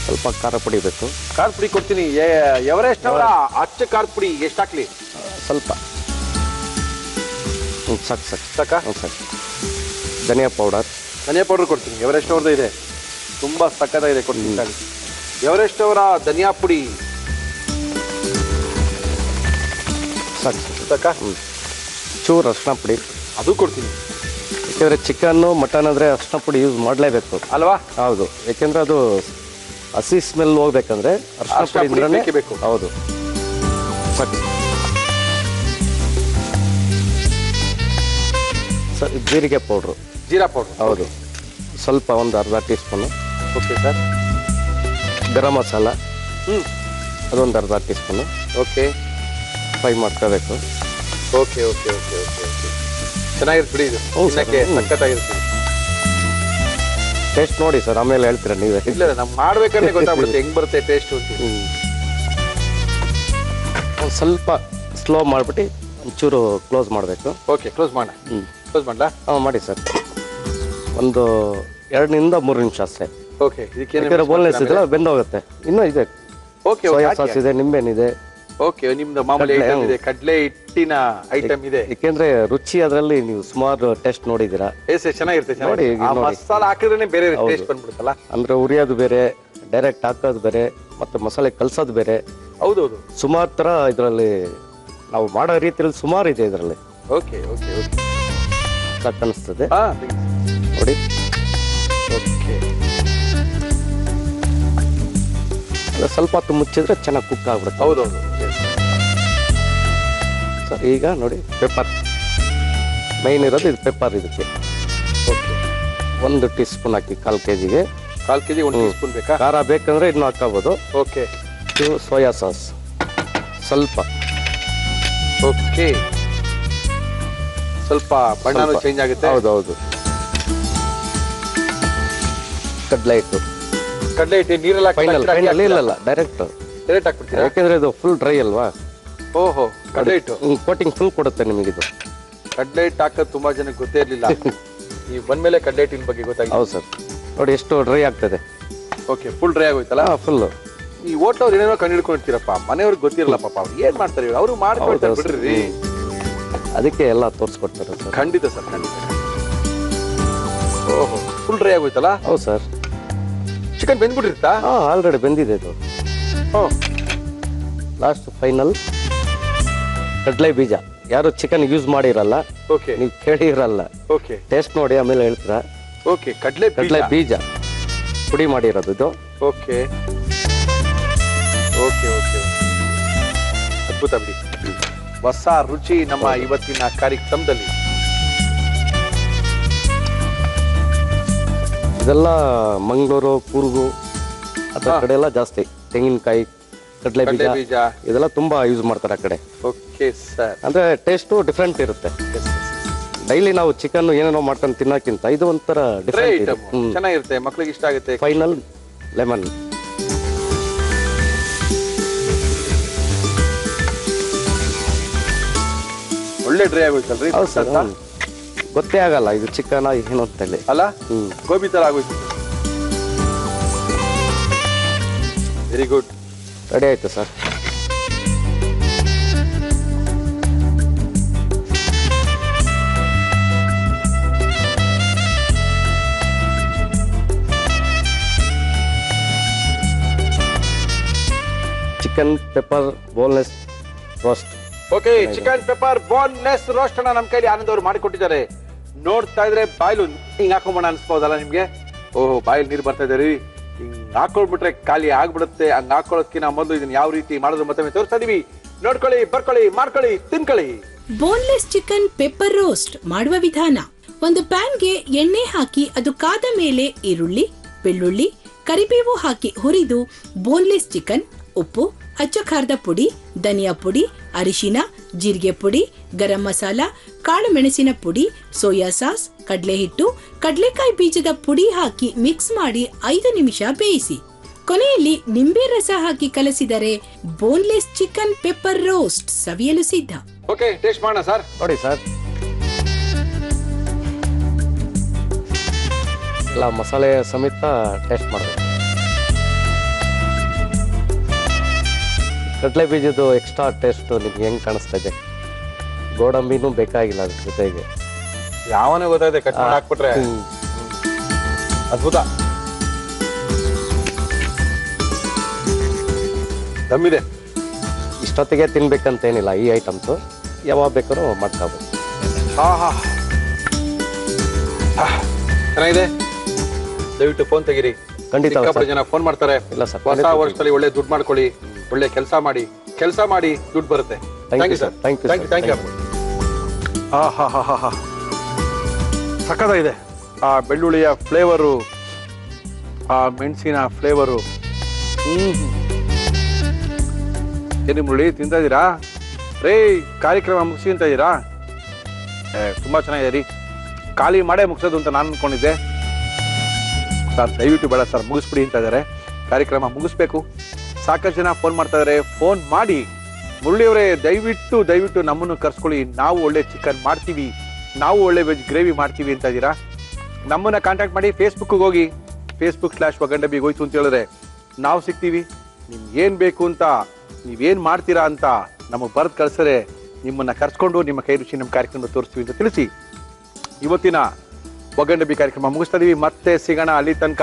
ಸ್ವಲ್ಪ ಖಾರ ಪುಡಿ ಬೇಕು. ಖಾರ ಪುಡಿ ಕೊಡ್ತೀನಿ. ಎವರೆಸ್ಟ್ ಅವರ ಅಚ್ಚ ಖಾರ ಪುಡಿ ಎಷ್ಟು ಹಾಕ್ಲಿ? ಸ್ವಲ್ಪ ಸಾಕು ಸಾಕು ಸಾಕಾ? ಸಾಕು. ಧನಿಯಾ ಪೌಡರ್ ಕೊಡ್ತೀನಿ. ಎವರೆಸ್ಟ್ ಅವ್ರದ್ದು ಇದೆ, ತುಂಬಾ ಸಕ್ಕತ್ತಾಗಿದೆ, ಕೊಡ್ತೀನಿ. ಎವರೆಸ್ಟ್ ಅವರ ಧನಿಯಾ ಪುಡಿ ಸಾಕು ಸಾಕಾ? ಚೂರು ಅರಿಶಿನ ಪುಡಿ ಅದು ಕೊಡ್ತೀನಿ. ಯಾಕೆಂದರೆ ಚಿಕನ್ನು ಮಟನ್ ಅಂದರೆ ಅರಿಶಿನ ಪುಡಿ ಯೂಸ್ ಮಾಡಲೇಬೇಕು ಅಲ್ವಾ? ಹೌದು, ಯಾಕೆಂದರೆ ಅದು ಹಸಿ ಸ್ಮೆಲ್ ಹೋಗ್ಬೇಕಂದ್ರೆ ಅರಿಶಿನ ಪುಡಿ ಬೇಕು. ಹೌದು, ಸಾಕು. ಸರ್ ಜೀರಿಗೆ ಪೌಡ್ರು, ಜೀರಾ ಪೌಡ್ರ್. ಹೌದು, ಸ್ವಲ್ಪ ಒಂದು ಅರ್ಧ tea spoon. Okay sir. Garam masala ಅದೊಂದು ಅರ್ಧ ಟೀ ಸ್ಪೂನು. ಓಕೆ, ಫ್ರೈ ಮಾಡ್ಕೋಬೇಕು. Okay okay okay okay okay ಚೆನ್ನಾಗಿರುತ್ತೆ ಬಿಡಿ ಇದು. ಸಕ್ಕತ್ತಾಗಿರುತ್ತೆ. ಟೇಸ್ಟ್ ನೋಡಿ ಸರ್, ಆಮೇಲೆ ಹೇಳ್ತೀರಾ ನೀವೇ. ಇಲ್ಲ, ನಾವು ಮಾಡ್ಬೇಕಂದ್ರೆ ಗೊತ್ತಾಗ್ಬಿಡುತ್ತೆ ಹೆಂಗ್ ಬರುತ್ತೆ ಟೇಸ್ಟ್ ಅಂತ. ಒಂದು ಸ್ವಲ್ಪ ಸ್ಲೋ ಮಾಡಿಬಿಟ್ಟು ಒಂಚೂರು ಕ್ಲೋಸ್ ಮಾಡಬೇಕು. ಓಕೆ, ಕ್ಲೋಸ್ ಮಾಡೋಣ. ಕ್ಲೋಸ್ ಮಾಡಲಾ? ಹಾಂ ಮಾಡಿ ಸರ್. ಒಂದು 2 3 ನಿಮಿಷ ಅಷ್ಟೇ. ಓಕೆ, ಇದಕ್ಕೆ ಬೋನ್ಲೆಸ್ ಇದೆಲ್ಲ ಬೆಂದೋಗುತ್ತೆ. ಇನ್ನೂ ಇದೆ, ಓಕೆ, ಸೋಯಾ ಸಾಸ್ ಇದೆ, ನಿಂಬೆಹಣ್ಣಿದೆ. ಓಕೆ, ನಿಮ್ದು ಮಾಮೂಲಿ ಐಟಮ್ ಇದೆ, ಕಡಲೆ ಹಿಟ್ಟಿನ ಐಟಮ್ ಇದೆ. ಯಾಕೆಂದ್ರೆ ರುಚಿ ಅದರಲ್ಲಿ ನೀವು ಸುಮಾರು ಟೇಸ್ಟ್ ನೋಡಿದ್ದೀರಾ. ಚೆನ್ನಾಗಿರುತ್ತೆ. ನೋಡಿ, ಮಸಾಲ ಹಾಕಿದ್ರೆ ಬೇರೆ ಟೇಸ್ಟ್ ಬಂದ್ಬಿಡುತ್ತಲ್ಲ. ಅಂದ್ರೆ ಉರಿಯೋದು ಬೇರೆ, ಡೈರೆಕ್ಟ್ ಹಾಕೋದು ಬೇರೆ, ಮತ್ತೆ ಮಸಾಲೆ ಕಲ್ಸೋದು ಬೇರೆ. ಹೌದೌದು, ಸುಮಾರು ಥರ ಇದರಲ್ಲಿ ನಾವು ಮಾಡೋ ರೀತಿಯಲ್ಲಿ ಸುಮಾರು ಇದೆ ಇದರಲ್ಲಿ. ಓಕೆ ಓಕೆ ಓಕೆ ಸಾಕು ಅನಿಸ್ತದೆ ನೋಡಿ. ಓಕೆ, ಸ್ವಲ್ಪ ಹೊತ್ತು ಮುಚ್ಚಿದ್ರೆ ಚೆನ್ನಾಗಿ ಕುಕ್ ಆಗ್ಬಿಡುತ್ತೆ. ಹೌದೌದು ಸರ್. ಈಗ ನೋಡಿ, ಪೆಪ್ಪರ್ ಮೈನ್ ಇರೋದು ಇದು. ಪೆಪ್ಪರ್ ಇದಕ್ಕೆ ಓಕೆ 1 ಟೀ ಸ್ಪೂನ್ ಹಾಕಿ. 1/4 kg 1 ಟೀ ಸ್ಪೂನ್ ಬೇಕಾ? ಖಾರ ಬೇಕಂದ್ರೆ ಇದನ್ನ ಹಾಕೋಬೋದು. ಓಕೆ, ಸೋಯಾ ಸಾಸ್ ಸ್ವಲ್ಪ. ಓಕೆ, ಸ್ವಲ್ಪ ಬಣ್ಣನೂ ಚೇಂಜ್ ಆಗುತ್ತೆ. ಹೌದೌದು. ಕಡಲೆ ಹಿಟ್ಟು ನೀರೆಲ್ಲ ಇಲ್ಲ, ಡೈರೆಕ್ಟ್ ಹಾಕ್ಬಿಡ್ತೀರಾ? ಯಾಕೆಂದ್ರೆ ಇದು ಫುಲ್ ಡ್ರೈ ಅಲ್ವಾ. ಓಹೋ, ಕಡಲೆ ಹಿಟ್ಟು ಕೋಟಿಂಗ್ ಫುಲ್ ಕೊಡುತ್ತೆ ನಿಮಗಿದು. ಕಡಲೆ ಹಿಟ್ಟು ಹಾಕೋದು ತುಂಬಾ ಜನಕ್ಕೆ ಗೊತ್ತೇ ಇರಲಿಲ್ಲ. ನೀವು ಬಂದ್ಮೇಲೆ ಕಡಲೆ ಹಿಟ್ಟಿನ ಬಗ್ಗೆ ಗೊತ್ತಾಗಿದೆ. ಹೌದು ಸರ್, ನೋಡಿ ಎಷ್ಟು ಡ್ರೈ ಆಗ್ತದೆ. ಓಕೆ, ಫುಲ್ ಡ್ರೈ ಆಗೋಯ್ತಲ್ಲ? ಫುಲ್. ಈ ಹೋಟ್ಲವ್ರು ಏನೇನೋ ಕಂಡು ಹಿಡ್ಕೊಂಡಿರ್ತೀರಪ್ಪ, ಮನೆಯವ್ರಿಗೆ ಗೊತ್ತಿರಲ್ಲ ಪಾಪ. ಅವ್ರು ಏನ್ ಮಾಡ್ತಾರೆ, ಅವರು ಮಾಡ್ಕೊಳ್ತಾರೆ ಬಿಡ್ರಿ. ಅದಕ್ಕೆ ಎಲ್ಲ ತೋರಿಸ್ಕೊಡ್ತಾರೆ ಸರ್. ಖಂಡಿತ ಸರ್, ಖಂಡಿತ. ಓಹೋ, ಫುಲ್ ಡ್ರೈ ಆಗೋಯ್ತಲ್ಲ? ಹೌದು ಸರ್. ಚಿಕನ್ ಬೆಂದ್ಬಿಟ್ಟಿರುತ್ತಾ? ಆಲ್ರೆಡಿ ಬೆಂದಿದೆ ಇದು. ಲಾಸ್ಟ್ ಫೈನಲ್ ಕಡಲೆ ಬೀಜ. ಯಾರು ಚಿಕನ್ ಯೂಸ್ ಮಾಡಿರಲ್ಲ, ಓಕೆ, ನೀವು ಕೇಳಿರಲ್ಲ. ಓಕೆ, ಟೇಸ್ಟ್ ನೋಡಿ ಆಮೇಲೆ ಹೇಳ್ತೀರಾ. ಓಕೆ, ಕಡಲೆ ಬೀಜ ಪುಡಿ ಮಾಡಿರೋದು ಇದು. ಓಕೆ ಓಕೆ ಓಕೆ ಅದ್ಭುತ ಬಿಡಿ. ಹೊಸ ರುಚಿ ನಮ್ಮ ಇವತ್ತಿನ ಕಾರ್ಯಕ್ರಮದಲ್ಲಿ. ಇದೆಲ್ಲ ಮಂಗಳೂರು, ಕೂರ್ಗು ಆ ಕಡೆ ಎಲ್ಲ ಜಾಸ್ತಿ ತೆಂಗಿನಕಾಯಿ, ಕಡಲೆ ಬೀಜ ಇದೆಲ್ಲ ತುಂಬಾ ಯೂಸ್ ಮಾಡ್ತಾರೆ ಆ ಕಡೆ. Okay sir. ಅಂದ್ರೆ ಟೇಸ್ಟು ಡಿಫ್ರೆಂಟ್ ಇರುತ್ತೆ. ಡೈಲಿ ನಾವು ಚಿಕನ್ ಏನೇನೋ ಮಾಡ್ಕೊಂಡು ತಿನ್ನೋಕ್ಕಿಂತ ಇದು ಒಂಥರ ಡಿಫ್ರೆಂಟ್, ಚೆನ್ನಾಗಿರುತ್ತೆ, ಮಕ್ಳಿಗೆ ಇಷ್ಟ ಆಗುತ್ತೆ. Final lemon. ಒಳ್ಳೆ ಡ್ರೈ ಆಗೋಯ್ತಲ್ರಿ? ಹೌದು ಸರ್, ಗೊತ್ತೇ ಆಗಲ್ಲ ಇದು ಚಿಕನ್ ಏನು ಅಂತ ಹೇಳಿ ಅಲ್ಲ. ಗೋಬಿ ತರ ಆಗೋಯ್ತು. ವೆರಿ ಗುಡ್, ರೆಡಿ ಆಯ್ತು sir. Chicken pepper boneless roast. Okay, chicken pepper boneless roast ಅನ್ನ ನಮ್ಮ ಕೈಲಿ ಆನಂದ್ ಅವರು ಮಾಡಿಕೊಟ್ಟಿದ್ದಾರೆ. ನೋಡ್ತಾ ಇದ್ರೆ ಬಾಯ್ಲು ಹಿಂಗ್ ಹಾಕೊಂಬೋಣ ಅನ್ಸ್ಬೋದಲ್ಲ ನಿಮ್ಗೆ? ಓಹೋ, ಬಾಯಲ್ಲಿ ನೀರು ಬರ್ತಾ ಇದೆ ರೀ. ಹಿಂಗ್ ಹಾಕೊಳ್ಬಿಟ್ರೆ ಖಾಲಿ ಆಗ್ಬಿಡುತ್ತೆ. ಹಂಗ್ ಹಾಕೊಳ್ಳೋದಕ್ಕಿಂತ ಮೊದಲು ಇದನ್ನ ಯಾವ ರೀತಿ ಮಾಡಿದ್ರು ಮತ್ತೊಮ್ಮೆ ತೋರಿಸ್ತಾ ಇದೀವಿ. ನೋಡ್ಕೊಳ್ಳಿ, ಬರ್ಕೊಳ್ಳಿ, ಮಾಡ್ಕೊಳ್ಳಿ, ತಿನ್ಕೊಳ್ಳಿ. ಬೋನ್ಲೆಸ್ ಚಿಕನ್ ಪೆಪ್ಪರ್ ರೋಸ್ಟ್ ಮಾಡುವ ವಿಧಾನ: ಒಂದು ಪ್ಯಾನ್ಗೆ ಎಣ್ಣೆ ಹಾಕಿ ಅದು ಕಾದ ಮೇಲೆ ಈರುಳ್ಳಿ, ಬೆಳ್ಳುಳ್ಳಿ, ಕರಿಬೇವು ಹಾಕಿ ಹುರಿದು ಬೋನ್ಲೆಸ್ ಚಿಕನ್, ಉಪ್ಪು, ಅಚ್ಚ ಖಾರದ ಪುಡಿ, ಧನಿಯಾ ಪುಡಿ, ಅರಿಶಿನ, ಜೀರಿಗೆ ಪುಡಿ, ಗರಂ ಮಸಾಲ, ಕಾಳು ಮೆಣಸಿನ ಪುಡಿ, ಸೋಯಾ ಸಾಸ್, ಕಡಲೆ ಹಿಟ್ಟು, ಕಡಲೆಕಾಯಿ ಬೀಜದ ಪುಡಿ ಹಾಕಿ ಮಿಕ್ಸ್ ಮಾಡಿ 5 ನಿಮಿಷ ಬೇಯಿಸಿ. ಕೊನೆಯಲ್ಲಿ ನಿಂಬೆ ರಸ ಹಾಕಿ ಕಲಸಿದರೆ ಬೋನ್ಲೆಸ್ ಚಿಕನ್ ಪೆಪ್ಪರ್ ರೋಸ್ಟ್ ಸವಿಯಲು ಸಿದ್ಧ. ಓಕೆ, ಟೇಸ್ಟ್ ಮಾಡೋಣ ಸರ್. ನೋಡಿ ಸರ್, ಎಲ್ಲ ಮಸಾಲೆ ಸಮೇತ ಟೇಸ್ಟ್ ಮಾಡಬೇಕು. ಕಡಲೆ ಬೀಜದ್ದು ಎಕ್ಸ್ಟ್ರಾ ಟೇಸ್ಟ್ ನಿಮ್ಗೆ ಹೆಂಗ್ ಕಾಣಿಸ್ತಾ ಇದೆ? ಗೋಡಂಬಿನೂ ಬೇಕಾಗಿಲ್ಲ ಅದ್ರ ಜೊತೆಗೆ. ಯಾವನೇ ಗೊತ್ತಾಯ್ತು, ಕಟ್ ಮಾಡಿ ಹಾಕ್ಬಿಟ್ರೆ ಅದ್ಭುತ. ದಮ್ಮಿದೆ. ಇಷ್ಟೊತ್ತಿಗೆ ತಿನ್ಬೇಕಂತೇನಿಲ್ಲ ಈ ಐಟಮ್ಸು, ಯಾವಾಗ ಬೇಕಾದ್ರೂ ಮಾಡ್ಕೋಬೋದು. ಚೆನ್ನಾಗಿದೆ. ದಯವಿಟ್ಟು ಫೋನ್ ತೆಗೀರಿ. ಖಂಡಿತ ಜನ ಫೋನ್ ಮಾಡ್ತಾರೆ. ಇಲ್ಲ ಸರ್, ಹೊಸ ವರ್ಷದಲ್ಲಿ ಒಳ್ಳೆ ದುಡ್ಡು ಮಾಡ್ಕೊಳ್ಳಿ, ಒಳ್ಳೆ ಕೆಲಸ ಮಾಡಿ ದುಡ್ಡು ಬರುತ್ತೆ. Thank you sir. Thank you. ಸಖತ್ತಾಗಿದೆ. ಆ ಬೆಳ್ಳುಳ್ಳಿಯ ಫ್ಲೇವರು, ಆ ಮೆಣಸಿನ ಫ್ಲೇವರು. ಏನು ಮುರಳಿ, ತಿಂತಾ ಇದ್ದೀರಾ? ರೇ, ಕಾರ್ಯಕ್ರಮ ಮುಗಿಸಿ ಅಂತ ಇದ್ದೀರಾ? ತುಂಬಾ ಚೆನ್ನಾಗಿದೆ ರೀ. ಖಾಲಿ ಮಾಡೇ ಮುಗಿಸೋದು ಅಂತ ನಾನು ಅನ್ಕೊಂಡಿದ್ದೆ ಸರ್. ದಯವಿಟ್ಟು ಬೇಡ ಸರ್, ಮುಗಿಸ್ಬಿಡಿ ಅಂತ ಇದ್ದಾರೆ. ಕಾರ್ಯಕ್ರಮ ಮುಗಿಸ್ಬೇಕು. ಸಾಕಷ್ಟು ಜನ ಫೋನ್ ಮಾಡ್ತಾ ಇದ್ದಾರೆ. ಫೋನ್ ಮಾಡಿ ಮುರಳಿಯವರೇ ದಯವಿಟ್ಟು ನಮ್ಮನ್ನು ಕರ್ಸ್ಕೊಳ್ಳಿ, ನಾವು ಒಳ್ಳೆ ಚಿಕನ್ ಮಾಡ್ತೀವಿ, ನಾವು ಒಳ್ಳೆ ವೆಜ್ ಗ್ರೇವಿ ಮಾಡ್ತೀವಿ ಅಂತ ಇದ್ದೀರಾ. ನಮ್ಮನ್ನ ಕಾಂಟ್ಯಾಕ್ಟ್ ಮಾಡಿ. ಫೇಸ್ಬುಕ್ಗೆ ಹೋಗಿ, facebook/ಒಗಂಡಬಿಗೆ ಹೋಯ್ತು ಅಂತ ಹೇಳಿದ್ರೆ ನಾವು ಸಿಗ್ತೀವಿ. ನಿಮ್ಗೆ ಏನು ಬೇಕು ಅಂತ, ನೀವೇನು ಮಾಡ್ತೀರಾ ಅಂತ ನಮಗೆ ಬರೆದು ಕಳಿಸಿದ್ರೆ ನಿಮ್ಮನ್ನ ಕರ್ಸ್ಕೊಂಡು ನಿಮ್ಮ ಕೈ ರುಚಿ ನಮ್ಮ ಕಾರ್ಯಕ್ರಮ ತೋರಿಸ್ತೀವಿ ಅಂತ ತಿಳಿಸಿ ಇವತ್ತಿನ ಒಗಂಡಬಿ ಕಾರ್ಯಕ್ರಮ ಮುಗಿಸ್ತಾ ಇದೀವಿ. ಮತ್ತೆ ಸಿಗೋಣ. ಅಲ್ಲಿ ತನಕ